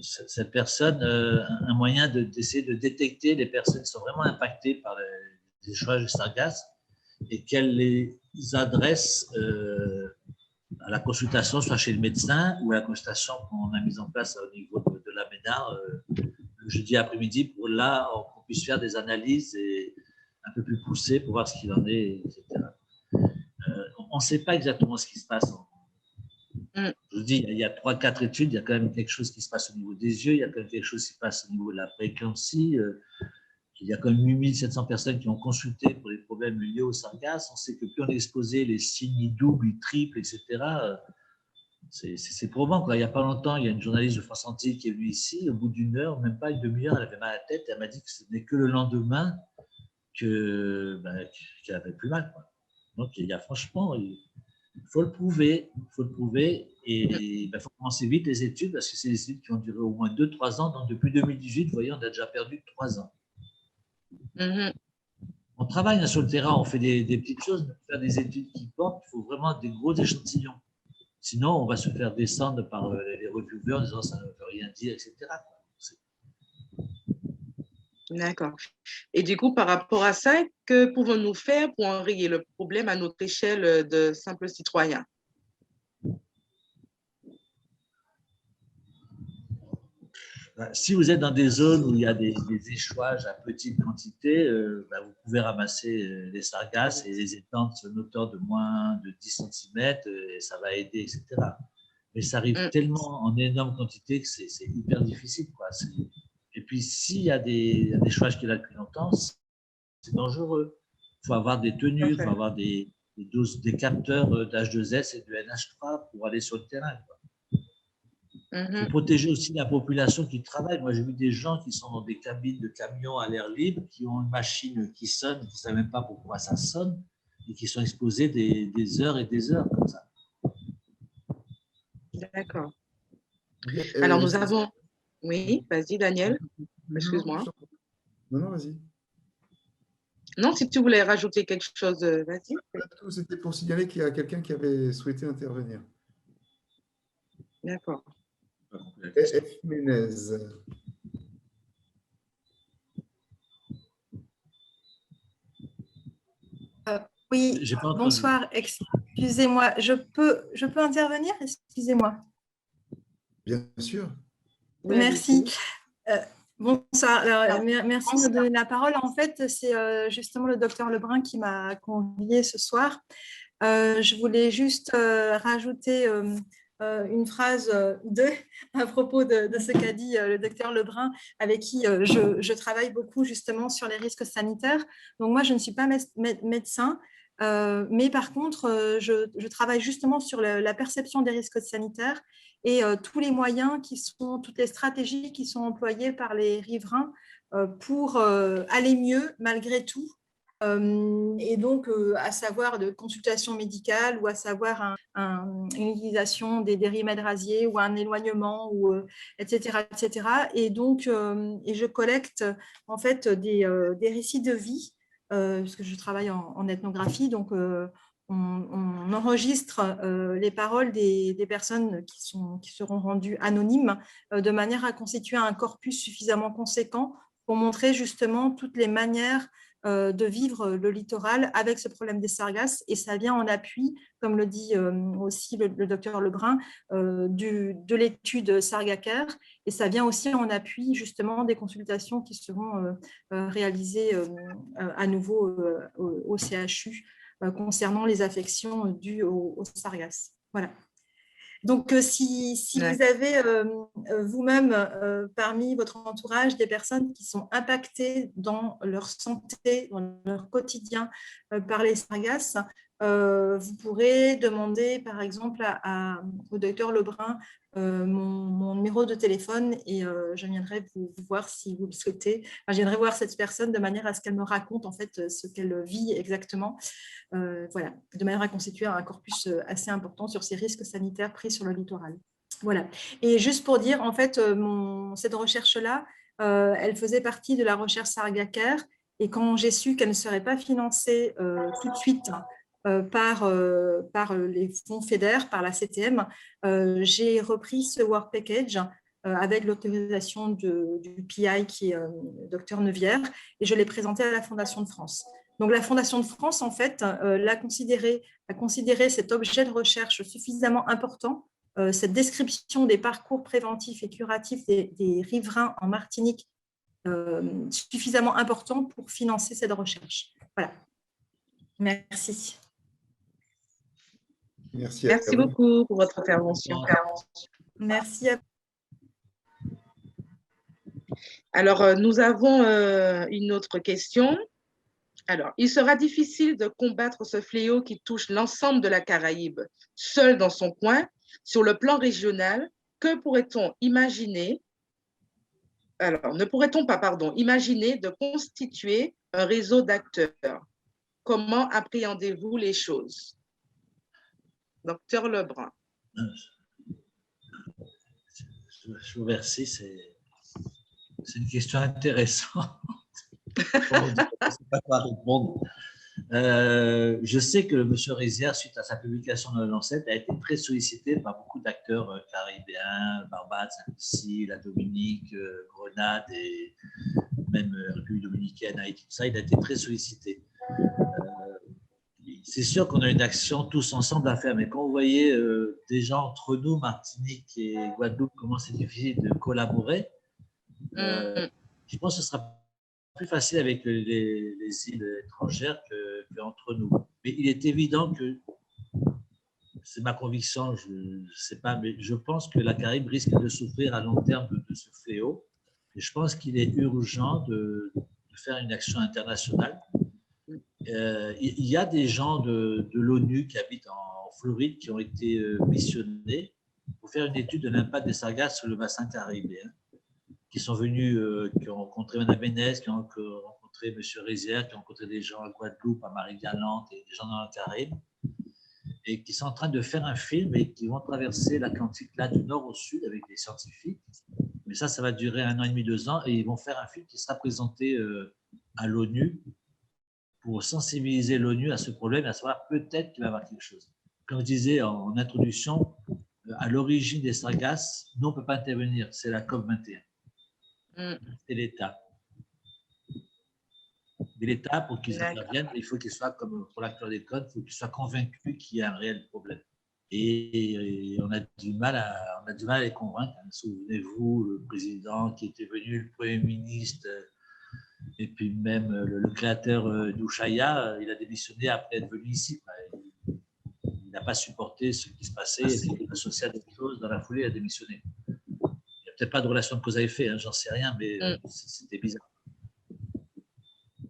cette personne un moyen d'essayer de détecter les personnes qui sont vraiment impactées par les échouages de sargasses et qu'elle les adresse à la consultation, soit chez le médecin ou à la consultation qu'on a mise en place au niveau de la MENAR le jeudi après-midi pour là qu'on puisse faire des analyses et un peu plus poussées pour voir ce qu'il en est, etc. On ne sait pas exactement ce qui se passe. Je vous dis, il y a 3-4 études, il y a quand même quelque chose qui se passe au niveau des yeux, il y a quand même quelque chose qui se passe au niveau de la prééclampsie. Il y a quand même 8700 personnes qui ont consulté pour des problèmes liés au sargasse. On sait que plus on est exposé, les signes ils doublent, ils triplent, etc. C'est probant, quoi. Il n'y a pas longtemps, il y a une journaliste de France Antilles qui est venue ici. Au bout d'une heure, même pas une demi-heure, elle avait mal à la tête. Et elle m'a dit que ce n'est que le lendemain qu'elle avait plus mal, quoi. Donc, il y a franchement, il faut le prouver. Il faut le prouver. Et il faut commencer vite les études parce que c'est des études qui ont duré au moins 2-3 ans. Donc, depuis 2018, vous voyez, on a déjà perdu 3 ans. On travaille sur le terrain, on fait des petites choses, mais pour faire des études qui portent, il faut vraiment des gros échantillons. Sinon, on va se faire descendre par les reviewers en disant ça ne veut rien dire, etc. D'accord. Et du coup, par rapport à ça, que pouvons-nous faire pour enrayer le problème à notre échelle de simples citoyens? Si vous êtes dans des zones où il y a des échouages à petite quantité, vous pouvez ramasser les sargasses et les étendre sur une hauteur de moins de 10 cm et ça va aider, etc. Mais ça arrive tellement en énorme quantité que c'est hyper difficile, quoi. Et puis, s'il y a des échouages qui sont là depuis longtemps, c'est dangereux. Il faut avoir des tenues, il faut avoir des capteurs d'H2S et de NH3 pour aller sur le terrain, quoi. Il faut protéger aussi la population qui travaille. Moi, j'ai vu des gens qui sont dans des cabines de camions à l'air libre, qui ont une machine qui sonne, qui ne savent même pas pourquoi ça sonne, et qui sont exposés des heures et des heures comme ça. D'accord. Alors, nous avons… Oui, vas-y, Daniel. Excuse-moi. Non, vas-y. Non, si tu voulais rajouter quelque chose, vas-y. C'était pour signaler qu'il y a quelqu'un qui avait souhaité intervenir. D'accord. F. Ménez. Oui, bonsoir. Excusez-moi, je peux intervenir? Excusez-moi. Bien sûr. Merci. Bonsoir. Alors, merci de me donner la parole. En fait, c'est justement le docteur Lebrun qui m'a conviée ce soir. Je voulais juste rajouter une phrase à propos de ce qu'a dit le docteur Lebrun, avec qui je travaille beaucoup justement sur les risques sanitaires. Donc moi, je ne suis pas médecin, mais par contre, je travaille justement sur la perception des risques sanitaires et tous les moyens toutes les stratégies qui sont employées par les riverains pour aller mieux malgré tout. Et donc, à savoir de consultation médicale ou à savoir une utilisation des remèdes rasiers ou un éloignement, etc., etc. Et donc, je collecte en fait des récits de vie, parce que je travaille en ethnographie, donc on enregistre les paroles des personnes qui seront rendues anonymes de manière à constituer un corpus suffisamment conséquent pour montrer justement toutes les manières de vivre le littoral avec ce problème des sargasses. Et ça vient en appui, comme le dit aussi le docteur Lebrun, de l'étude Sargacare. Et ça vient aussi en appui justement des consultations qui seront réalisées à nouveau au CHU concernant les affections dues aux sargasses. Voilà. Donc, si vous avez vous-même parmi votre entourage des personnes qui sont impactées dans leur santé, dans leur quotidien par les sargasses, vous pourrez demander par exemple au docteur Lebrun mon numéro de téléphone et je viendrai vous voir si vous le souhaitez. Enfin, je viendrai voir cette personne de manière à ce qu'elle me raconte en fait ce qu'elle vit exactement. Voilà, de manière à constituer un corpus assez important sur ces risques sanitaires pris sur le littoral. Voilà. Et juste pour dire, en fait, cette recherche-là, elle faisait partie de la recherche Sargacare. Et quand j'ai su qu'elle ne serait pas financée tout de suite par les fonds FEDER, par la CTM, j'ai repris ce work package avec l'autorisation du PI qui est Dr Neuvière, et je l'ai présenté à la Fondation de France. Donc, la Fondation de France, en fait, a considéré cet objet de recherche suffisamment important, cette description des parcours préventifs et curatifs des riverains en Martinique suffisamment important pour financer cette recherche. Voilà. Merci. Merci beaucoup pour votre intervention. Merci à vous. Alors, nous avons une autre question. Alors, il sera difficile de combattre ce fléau qui touche l'ensemble de la Caraïbe, seul dans son coin. Sur le plan régional, que pourrait-on imaginer? Alors, ne pourrait-on pas, imaginer de constituer un réseau d'acteurs? Comment appréhendez-vous les choses? Docteur Lebrun. Je vous remercie, c'est une question intéressante. Je ne sais pas quoi répondre. Je sais que M. Rizière, suite à sa publication dans le Lancet, a été très sollicité par beaucoup d'acteurs caribéens, Barbade, Saint-Lucie, la Dominique, Grenade et même République dominicaine, Haïti, tout ça. Il a été très sollicité. C'est sûr qu'on a une action tous ensemble à faire, mais quand vous voyez déjà entre nous, Martinique et Guadeloupe, comment c'est difficile de collaborer, je pense que ce sera plus facile avec les îles étrangères qu'entre nous. Mais il est évident que, c'est ma conviction, je ne sais pas, mais je pense que la Caraïbe risque de souffrir à long terme de ce fléau. Et je pense qu'il est urgent de faire une action internationale. Il y a des gens de l'ONU qui habitent en Floride qui ont été missionnés pour faire une étude de l'impact des sargasses sur le bassin caribéen, qui sont venus, qui ont rencontré Mme Ménès, qui ont rencontré M. Rizière, qui ont rencontré des gens à Guadeloupe, à Marie-Galante et des gens dans la Caraïbe, et qui sont en train de faire un film et qui vont traverser l'Atlantique là du nord au sud avec des scientifiques. Mais ça va durer 1 an et demi, 2 ans, et ils vont faire un film qui sera présenté à l'ONU pour sensibiliser l'ONU à ce problème et à savoir peut-être qu'il va y avoir quelque chose. Comme je disais en introduction, à l'origine des sargasses, nous, on ne peut pas intervenir, c'est la COP21. C'est l'État. Mais l'État, pour qu'ils interviennent, il faut qu'il soit, comme pour l'acteur des codes, il faut qu'il soit convaincu qu'il y a un réel problème. Et on a du mal à les convaincre. Souvenez-vous, le président qui était venu, le Premier ministre, et puis même le créateur d'Ushuaïa, il a démissionné après être venu ici. Il n'a pas supporté ce qui se passait, il est associé à d'autres choses, dans la foulée, il a démissionné. Il n'y a peut-être pas de relation de cause à effet, hein, j'en sais rien, mais c'était bizarre.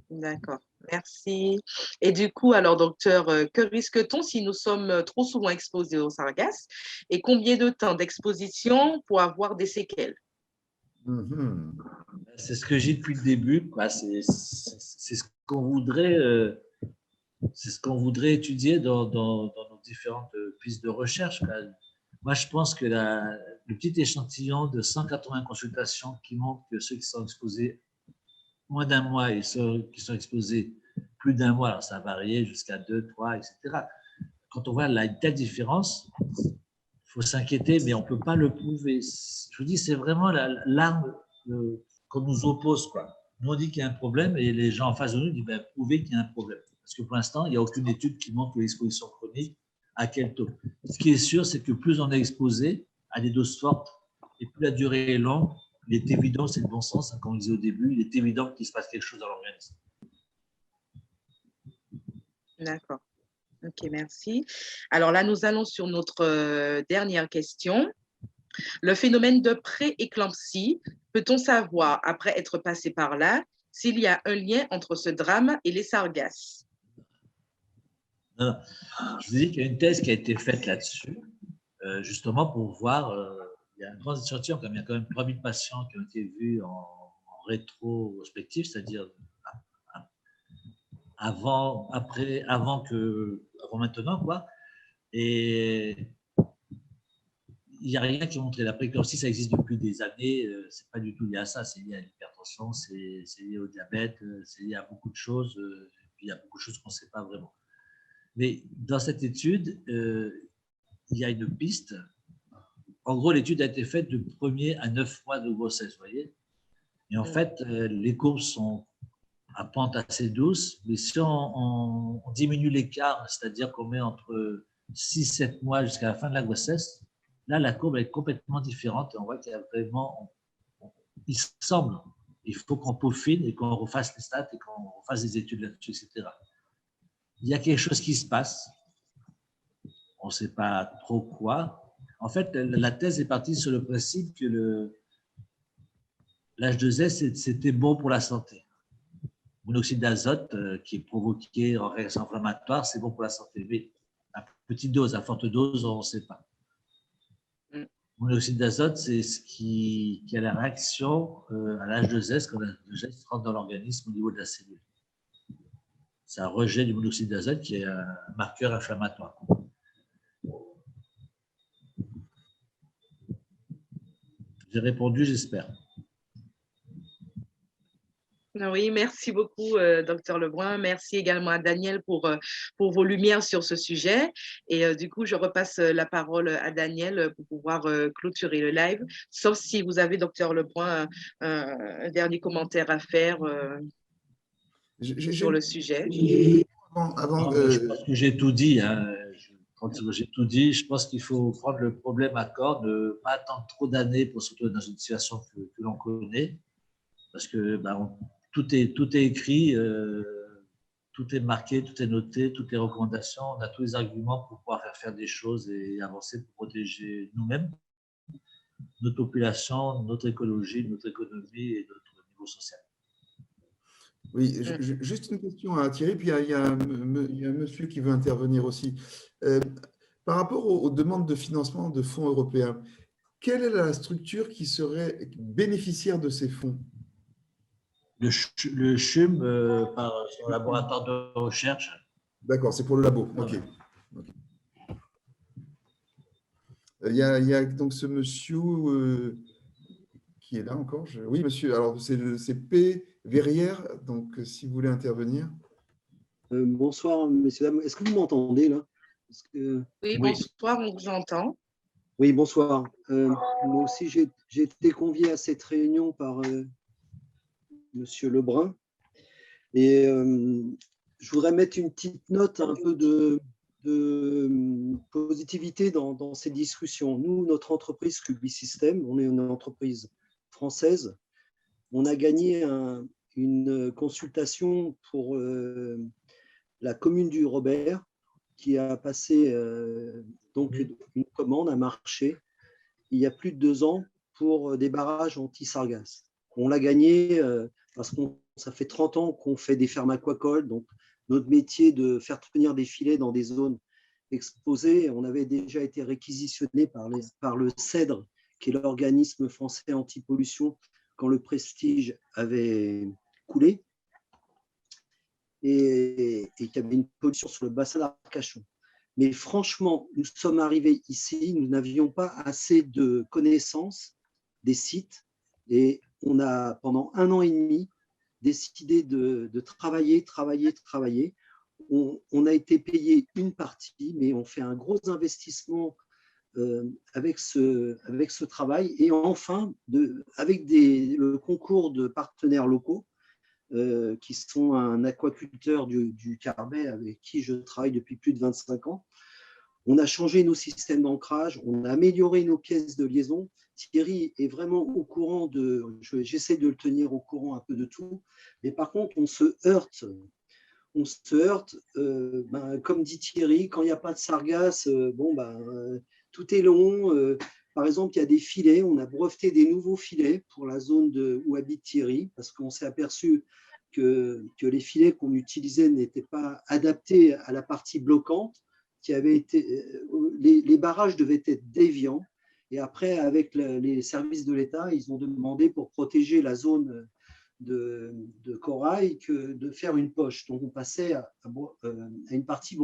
D'accord, merci. Et du coup, alors docteur, que risque-t-on si nous sommes trop souvent exposés aux sargasses et combien de temps d'exposition pour avoir des séquelles? C'est ce que j'ai depuis le début. C'est ce qu'on voudrait, étudier dans nos différentes pistes de recherche. Moi, je pense que le petit échantillon de 180 consultations qui montre que ceux qui sont exposés moins d'1 mois et ceux qui sont exposés plus d'1 mois, alors ça a varié jusqu'à 2, 3, etc. quand on voit là une telle différence, il faut s'inquiéter, mais on ne peut pas le prouver. Je vous dis, c'est vraiment l'arme qu'on nous oppose, quoi. Nous, on dit qu'il y a un problème et les gens en face de nous disent ben, prouvez qu'il y a un problème. Parce que pour l'instant, il n'y a aucune étude qui montre que l'exposition chronique, à quel taux. Ce qui est sûr, c'est que plus on est exposé à des doses fortes et plus la durée est longue, il est évident, c'est le bon sens, hein, comme on disait au début, il est évident qu'il se passe quelque chose dans l'organisme. D'accord. Ok, merci. Alors là, nous allons sur notre dernière question. Le phénomène de pré-éclampsie, peut-on savoir, après être passé par là, s'il y a un lien entre ce drame et les sargasses? Non, non. Je vous dis qu'il y a une thèse qui a été faite là-dessus, justement pour voir, il y a un grand échantillon, il y a quand même 3000 patients qui ont été vus en rétrospective, c'est-à-dire avant, après, avant maintenant, quoi. Et il n'y a rien qui montre la prééclampsie, ça existe depuis des années, c'est pas du tout lié à ça, c'est lié à l'hypertension, c'est lié au diabète, c'est lié à beaucoup de choses, puis il y a beaucoup de choses qu'on ne sait pas vraiment. Mais dans cette étude, il y a une piste. En gros, l'étude a été faite de 1er à 9 mois de grossesse, vous voyez. Et en fait, les courbes sont à pente assez douce, mais si on diminue l'écart, c'est-à-dire qu'on met entre 6-7 mois jusqu'à la fin de la grossesse, là, la courbe est complètement différente et on voit qu'il y a vraiment, il semble, il faut qu'on peaufine et qu'on refasse les stats et qu'on refasse des études là-dessus, etc. Il y a quelque chose qui se passe, on ne sait pas trop quoi. En fait, la thèse est partie sur le principe que l'H2S, c'était bon pour la santé. Monoxyde d'azote qui est provoqué en réaction inflammatoire, c'est bon pour la santé. Mais à petite dose, à forte dose, on ne sait pas. Monoxyde d'azote, c'est ce qui a la réaction à l'H2S quand l'H2S rentre dans l'organisme au niveau de la cellule. C'est un rejet du monoxyde d'azote qui est un marqueur inflammatoire. J'ai répondu, j'espère. Oui, merci beaucoup, Dr Lebrun. Merci également à Daniel pour vos lumières sur ce sujet. Et du coup, je repasse la parole à Daniel pour pouvoir clôturer le live, sauf si vous avez, Dr Lebrun, un dernier commentaire à faire sur le sujet. Je pense que j'ai tout dit. Hein. J'ai tout dit. Je pense qu'il faut prendre le problème à corps, ne pas attendre trop d'années pour se retrouver dans une situation que l'on connaît, parce que tout est écrit, tout est marqué, tout est noté, toutes les recommandations. On a tous les arguments pour pouvoir faire des choses et avancer pour protéger nous-mêmes, notre population, notre écologie, notre économie et notre niveau social. Oui, juste une question à Thierry, puis il y a un monsieur qui veut intervenir aussi. Par rapport aux demandes de financement de fonds européens, quelle est la structure qui serait bénéficiaire de ces fonds? Le CHUM par son laboratoire de recherche. D'accord, c'est pour le labo. Ok. Il y a donc ce monsieur qui est là encore. Oui, monsieur. Alors, c'est P. Verrières. Donc, si vous voulez intervenir. Bonsoir, messieurs, dames. Est-ce que vous m'entendez là? Oui, bonsoir, on vous entend. Oui, bonsoir. Moi aussi, j'ai été convié à cette réunion par Monsieur Lebrun. Et je voudrais mettre une petite note un peu de positivité dans ces discussions. Nous, notre entreprise Publisystem, on est une entreprise française. On a gagné une consultation pour la commune du Robert qui a passé donc une commande, un marché, il y a plus de 2 ans pour des barrages anti-sargasses. On l'a gagné parce que ça fait 30 ans qu'on fait des fermes aquacoles, donc notre métier de faire tenir des filets dans des zones exposées, on avait déjà été réquisitionné par le CEDRE, qui est l'organisme français anti-pollution, quand le Prestige avait coulé et qu'il y avait une pollution sur le bassin d'Arcachon. Mais franchement, nous sommes arrivés ici, nous n'avions pas assez de connaissances des sites et on a, pendant 1 an et demi, décidé de travailler. on a été payé une partie, mais on fait un gros investissement avec ce travail. Et enfin, avec le concours de partenaires locaux, qui sont un aquaculteur du Carbet avec qui je travaille depuis plus de 25 ans. On a changé nos systèmes d'ancrage, on a amélioré nos pièces de liaison. Thierry est vraiment au courant j'essaie de le tenir au courant un peu de tout, mais par contre, on se heurte, comme dit Thierry, quand il n'y a pas de sargasses, tout est long. Par exemple, il y a des filets, on a breveté des nouveaux filets pour la zone où habite Thierry, parce qu'on s'est aperçu que les filets qu'on utilisait n'étaient pas adaptés à la partie bloquante, les barrages devaient être déviants. Et après, avec les services de l'État, ils ont demandé pour protéger la zone de corail de faire une poche. Donc, on passait à une partie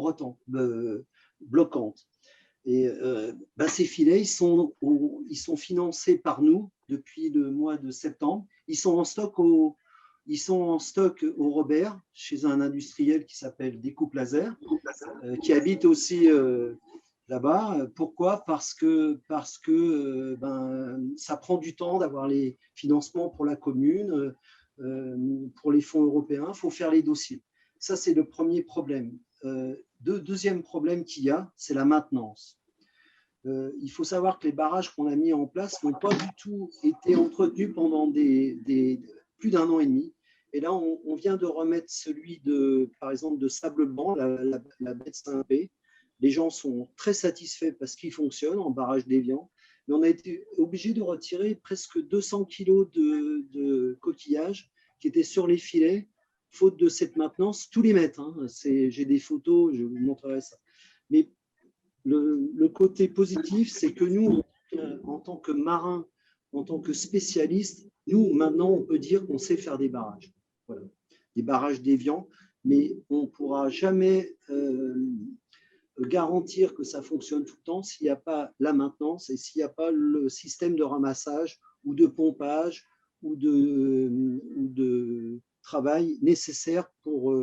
bloquante. Et ces filets, ils sont financés par nous depuis le mois de septembre. Ils sont en stock au Robert, chez un industriel qui s'appelle Découpe Laser, qui habite aussi là-bas. Pourquoi ? Parce que ça prend du temps d'avoir les financements pour la commune, pour les fonds européens. Il faut faire les dossiers. Ça, c'est le premier problème. Deuxième problème qu'il y a, c'est la maintenance. Il faut savoir que les barrages qu'on a mis en place n'ont pas du tout été entretenus pendant plus d'1 an et demi. Et là, on vient de remettre celui par exemple, de Sable Blanc, la baie de Saint-Pé. Les gens sont très satisfaits parce qu'il fonctionne en barrage déviant. Mais on a été obligé de retirer presque 200 kilos de coquillages qui étaient sur les filets, faute de cette maintenance, tous les mètres. Hein. J'ai des photos, je vous montrerai ça. Mais le côté positif, c'est que nous, en tant que marins, en tant que spécialistes, nous, maintenant, on peut dire qu'on sait faire des barrages. Voilà. Des barrages déviants, mais on ne pourra jamais garantir que ça fonctionne tout le temps s'il n'y a pas la maintenance et s'il n'y a pas le système de ramassage ou de pompage ou de travail nécessaire pour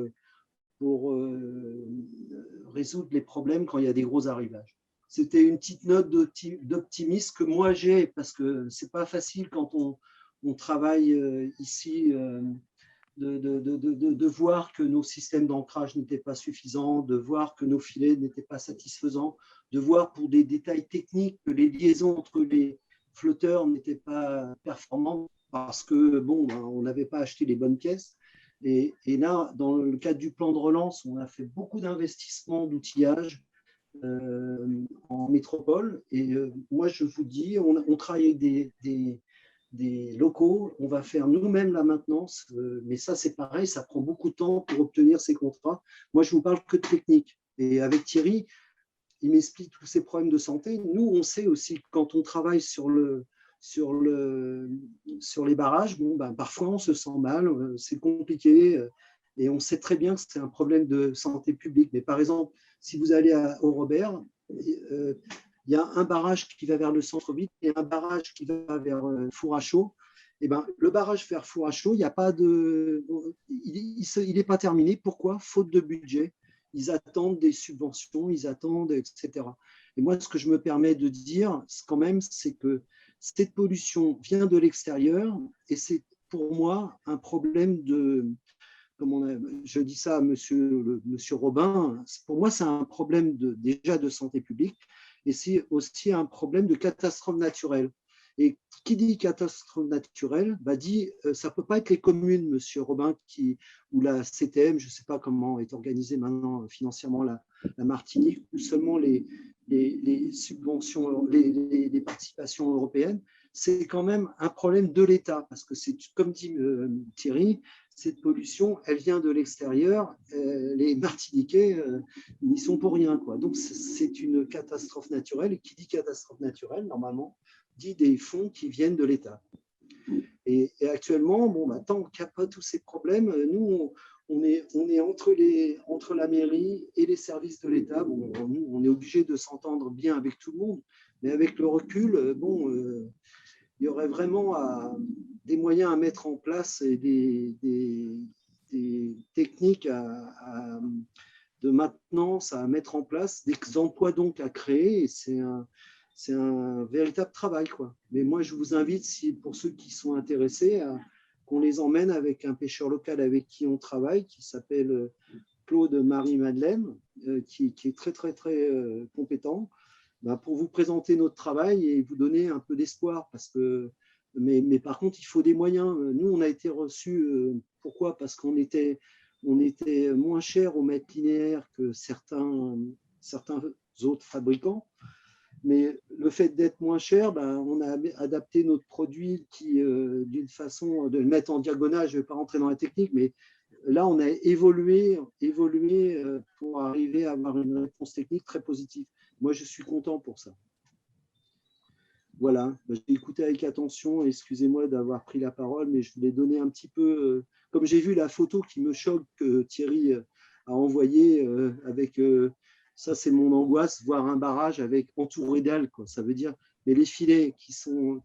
résoudre les problèmes quand il y a des gros arrivages. C'était une petite note d'optimisme que moi j'ai, parce que ce n'est pas facile quand on travaille ici, de voir que nos systèmes d'ancrage n'étaient pas suffisants, de voir que nos filets n'étaient pas satisfaisants, de voir pour des détails techniques que les liaisons entre les flotteurs n'étaient pas performantes parce que on n'avait pas acheté les bonnes pièces. Et là, dans le cadre du plan de relance, on a fait beaucoup d'investissements d'outillage en métropole. Et moi, je vous dis, on travaille avec des locaux, on va faire nous-mêmes la maintenance, mais ça, c'est pareil, ça prend beaucoup de temps pour obtenir ces contrats. Moi, je ne vous parle que de technique. Et avec Thierry, il m'explique tous ces problèmes de santé. Nous, on sait aussi que quand on travaille sur les barrages, parfois on se sent mal, c'est compliqué, et on sait très bien que c'est un problème de santé publique. Mais par exemple, si vous allez au Robert, il y a un barrage qui va vers le centre-ville et un barrage qui va vers Four à Chaux. Et le barrage vers Four à Chaux, il n'est pas terminé. Pourquoi ? Faute de budget. Ils attendent des subventions, ils attendent, etc. Et moi, ce que je me permets de dire, quand même, c'est que cette pollution vient de l'extérieur et c'est pour moi un problème je dis ça à monsieur Robin, pour moi, c'est un problème déjà de santé publique et c'est aussi un problème de catastrophe naturelle. Et qui dit catastrophe naturelle dit ça ne peut pas être les communes, monsieur Robin, ou la CTM, je ne sais pas comment est organisée maintenant financièrement la Martinique, ou seulement les subventions, les participations européennes. C'est quand même un problème de l'État, parce que c'est comme dit Thierry, cette pollution, elle vient de l'extérieur. Les Martiniquais n'y sont pour rien, quoi. Donc c'est une catastrophe naturelle. Et qui dit catastrophe naturelle, normalement, dit des fonds qui viennent de l'État. Et actuellement, tant qu'il n'y a pas tous ces problèmes, nous, on est entre la mairie et les services de l'État. Nous, on est obligé de s'entendre bien avec tout le monde, mais avec le recul, il y aurait vraiment des moyens à mettre en place et des techniques de maintenance à mettre en place, des emplois donc à créer. Et c'est un véritable travail, quoi. Mais moi, je vous invite, pour ceux qui sont intéressés, qu'on les emmène avec un pêcheur local avec qui on travaille, qui s'appelle Claude Marie-Madeleine, qui est très, très, très compétent, pour vous présenter notre travail et vous donner un peu d'espoir. Mais par contre, il faut des moyens. Nous, on a été reçus. Pourquoi? Parce qu'on était moins cher au mètre linéaire que certains autres fabricants. Mais le fait d'être moins cher, on a adapté notre produit d'une façon de le mettre en diagonale. Je ne vais pas rentrer dans la technique, mais là, on a évolué pour arriver à avoir une réponse technique très positive. Moi, je suis content pour ça. Voilà, j'ai écouté avec attention. Excusez-moi d'avoir pris la parole, mais je voulais donner un petit peu, comme j'ai vu la photo qui me choque que Thierry a envoyée avec, ça c'est mon angoisse, voir un barrage entouré d'algues, quoi. Ça veut dire, mais les filets qui sont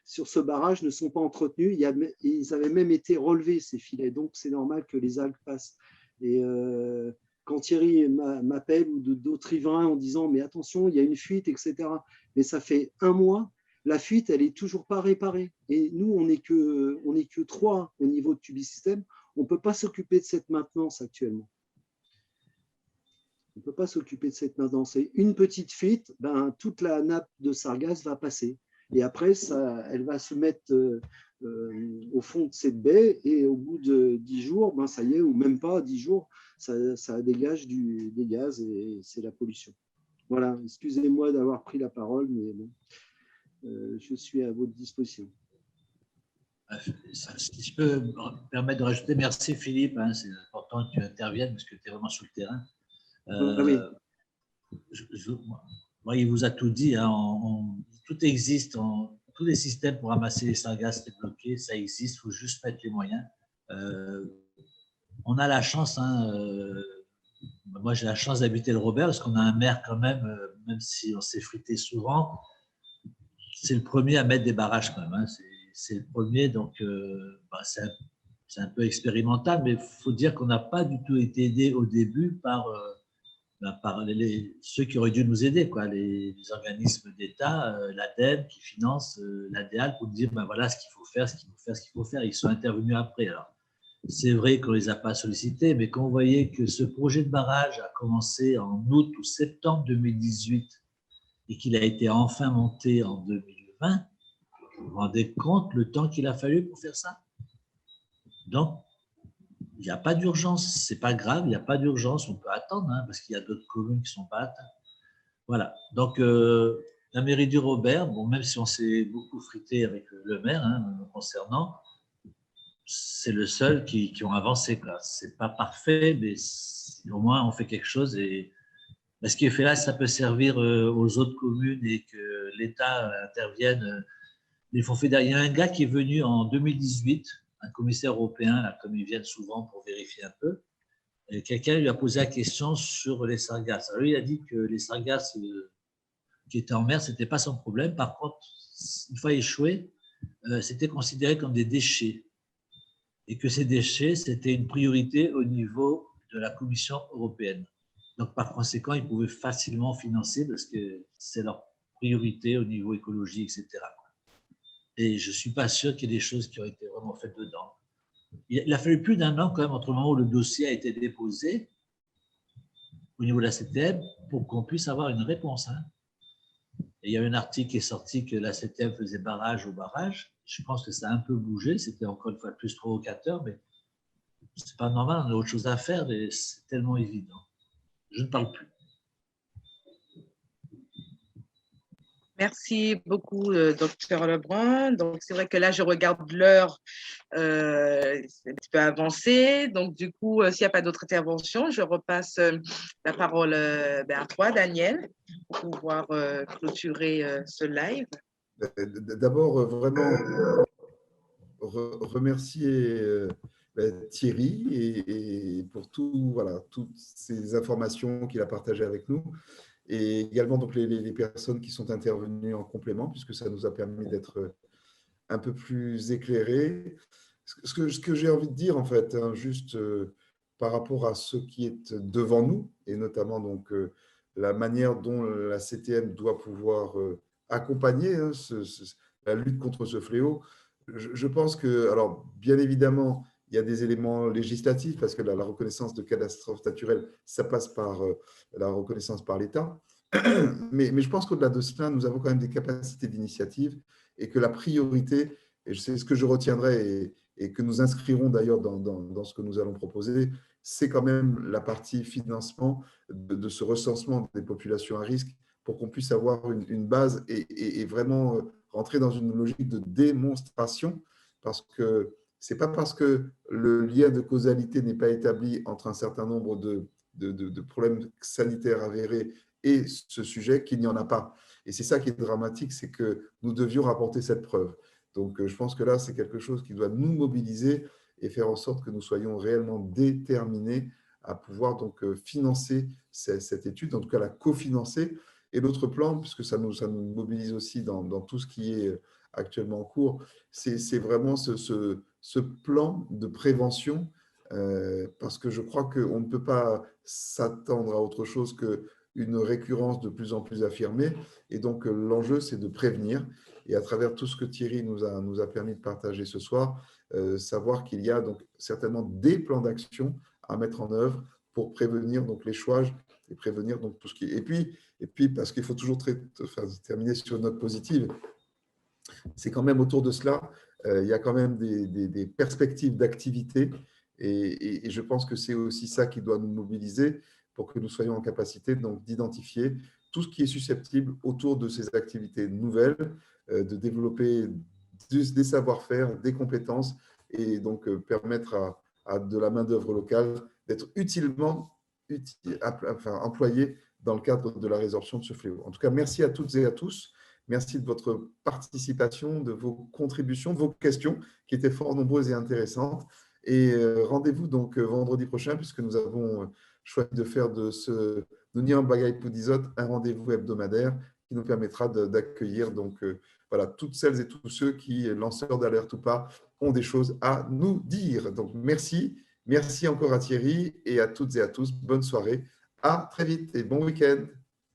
sur ce barrage ne sont pas entretenus. Ils avaient même été relevés, ces filets, donc c'est normal que les algues passent. Et quand Thierry m'appelle ou d'autres riverains en disant « mais attention, il y a une fuite, etc. » Mais ça fait 1 mois, la fuite, elle n'est toujours pas réparée. Et nous, on n'est que 3 au niveau de Tubisystème. On ne peut pas s'occuper de cette maintenance actuellement. On ne peut pas s'occuper de cette maintenance. Et une petite fuite, toute la nappe de sargasse va passer. Et après, elle va se mettre au fond de cette baie. Et au bout de 10 jours, ça y est, ou même pas 10 jours, ça dégage des gaz et c'est la pollution. Voilà, excusez-moi d'avoir pris la parole, mais bon, je suis à votre disposition. Si je peux me permettre de rajouter, merci Philippe, c'est important que tu interviennes parce que tu es vraiment sur le terrain. Oui. Moi, il vous a tout dit, tout existe, tous les systèmes pour ramasser les sargasses débloqués, ça existe, il faut juste mettre les moyens. On a la chance, moi j'ai la chance d'habiter le Robert parce qu'on a un maire quand même si on s'est frité souvent, c'est le premier à mettre des barrages quand même. C'est le premier, donc c'est un peu expérimental, mais il faut dire qu'on n'a pas du tout été aidé au début par ceux qui auraient dû nous aider, quoi, les organismes d'État, l'ADEME qui finance l'ADEAL pour dire voilà ce qu'il faut faire, ce qu'il faut faire, ce qu'il faut faire. Ils sont intervenus après. Alors, c'est vrai qu'on ne les a pas sollicités, mais quand on voyait que ce projet de barrage a commencé en août ou septembre 2018 et qu'il a été enfin monté en 2020, vous vous rendez compte le temps qu'il a fallu pour faire ça? Donc, il n'y a pas d'urgence, ce n'est pas grave, il n'y a pas d'urgence, on peut attendre, parce qu'il y a d'autres communes qui ne sont pas atteintes. Voilà, donc la mairie du Robert, même si on s'est beaucoup frité avec le maire concernant, c'est le seul qui ont avancé. Ce n'est pas parfait, mais au moins on fait quelque chose. Et ce qui est fait là, ça peut servir aux autres communes et que l'État intervienne. Il y a un gars qui est venu en 2018, un commissaire européen, là, comme ils viennent souvent pour vérifier un peu. Quelqu'un lui a posé la question sur les sargasses. Alors lui, il a dit que les sargasses qui étaient en mer, ce n'était pas son problème. Par contre, une fois échoué, c'était considéré comme des déchets. Et que ces déchets, c'était une priorité au niveau de la Commission européenne. Donc, par conséquent, ils pouvaient facilement financer parce que c'est leur priorité au niveau écologie, etc. Et je ne suis pas sûr qu'il y ait des choses qui ont été vraiment faites dedans. Il a fallu plus d'1 an quand même entre le moment où le dossier a été déposé au niveau de la CTM pour qu'on puisse avoir une réponse. Et il y a un article qui est sorti que la CTM faisait barrage au barrage. Je pense que ça a un peu bougé. C'était encore une fois plus provocateur, mais ce n'est pas normal. On a autre chose à faire et c'est tellement évident. Je ne parle plus. Merci beaucoup, docteur Lebrun. Donc, c'est vrai que là, je regarde l'heure, c'est un petit peu avancé. Donc, du coup, s'il n'y a pas d'autres interventions, je repasse la parole à toi, Daniel, pour pouvoir clôturer ce live. D'abord, vraiment remercier Thierry et pour toutes ces informations qu'il a partagées avec nous. Et également donc, les personnes qui sont intervenues en complément, puisque ça nous a permis d'être un peu plus éclairés. Ce que j'ai envie de dire, en fait, juste par rapport à ce qui est devant nous, et notamment donc, la manière dont la CTM doit pouvoir accompagner la lutte contre ce fléau. Je pense que, alors bien évidemment, il y a des éléments législatifs, parce que la reconnaissance de catastrophe naturelle, ça passe par la reconnaissance par l'État. Mais je pense qu'au-delà de cela, nous avons quand même des capacités d'initiative et que la priorité, et c'est ce que je retiendrai et que nous inscrirons d'ailleurs dans ce que nous allons proposer, c'est quand même la partie financement de ce recensement des populations à risque pour qu'on puisse avoir une base et vraiment rentrer dans une logique de démonstration, parce que ce n'est pas parce que le lien de causalité n'est pas établi entre un certain nombre de problèmes sanitaires avérés et ce sujet qu'il n'y en a pas. Et c'est ça qui est dramatique, c'est que nous devions rapporter cette preuve. Donc, je pense que là, c'est quelque chose qui doit nous mobiliser et faire en sorte que nous soyons réellement déterminés à pouvoir donc financer cette étude, en tout cas la cofinancer. Et l'autre plan, puisque ça nous mobilise aussi dans tout ce qui est actuellement en cours, c'est vraiment ce plan de prévention, parce que je crois qu'on ne peut pas s'attendre à autre chose qu'une récurrence de plus en plus affirmée. Et donc, l'enjeu, c'est de prévenir. Et à travers tout ce que Thierry nous a permis de partager ce soir, savoir qu'il y a donc certainement des plans d'action à mettre en œuvre pour prévenir donc l'échouage et prévenir donc tout ce qui est. Et puis parce qu'il faut toujours terminer sur une note positive, c'est quand même autour de cela, il y a quand même des perspectives d'activité et je pense que c'est aussi ça qui doit nous mobiliser pour que nous soyons en capacité donc d'identifier tout ce qui est susceptible autour de ces activités nouvelles, de développer des savoir-faire, des compétences et donc permettre à de la main-d'œuvre locale d'être utilement employée dans le cadre de la résorption de ce fléau. En tout cas, merci à toutes et à tous. Merci de votre participation, de vos contributions, de vos questions qui étaient fort nombreuses et intéressantes. Et rendez-vous donc vendredi prochain, puisque nous avons choisi de faire de ce Nunyan Bagay Poudizot un rendez-vous hebdomadaire qui nous permettra d'accueillir donc voilà, toutes celles et tous ceux qui, lanceurs d'alerte ou pas, ont des choses à nous dire. Donc merci, merci encore à Thierry et à toutes et à tous. Bonne soirée, à très vite et bon week-end.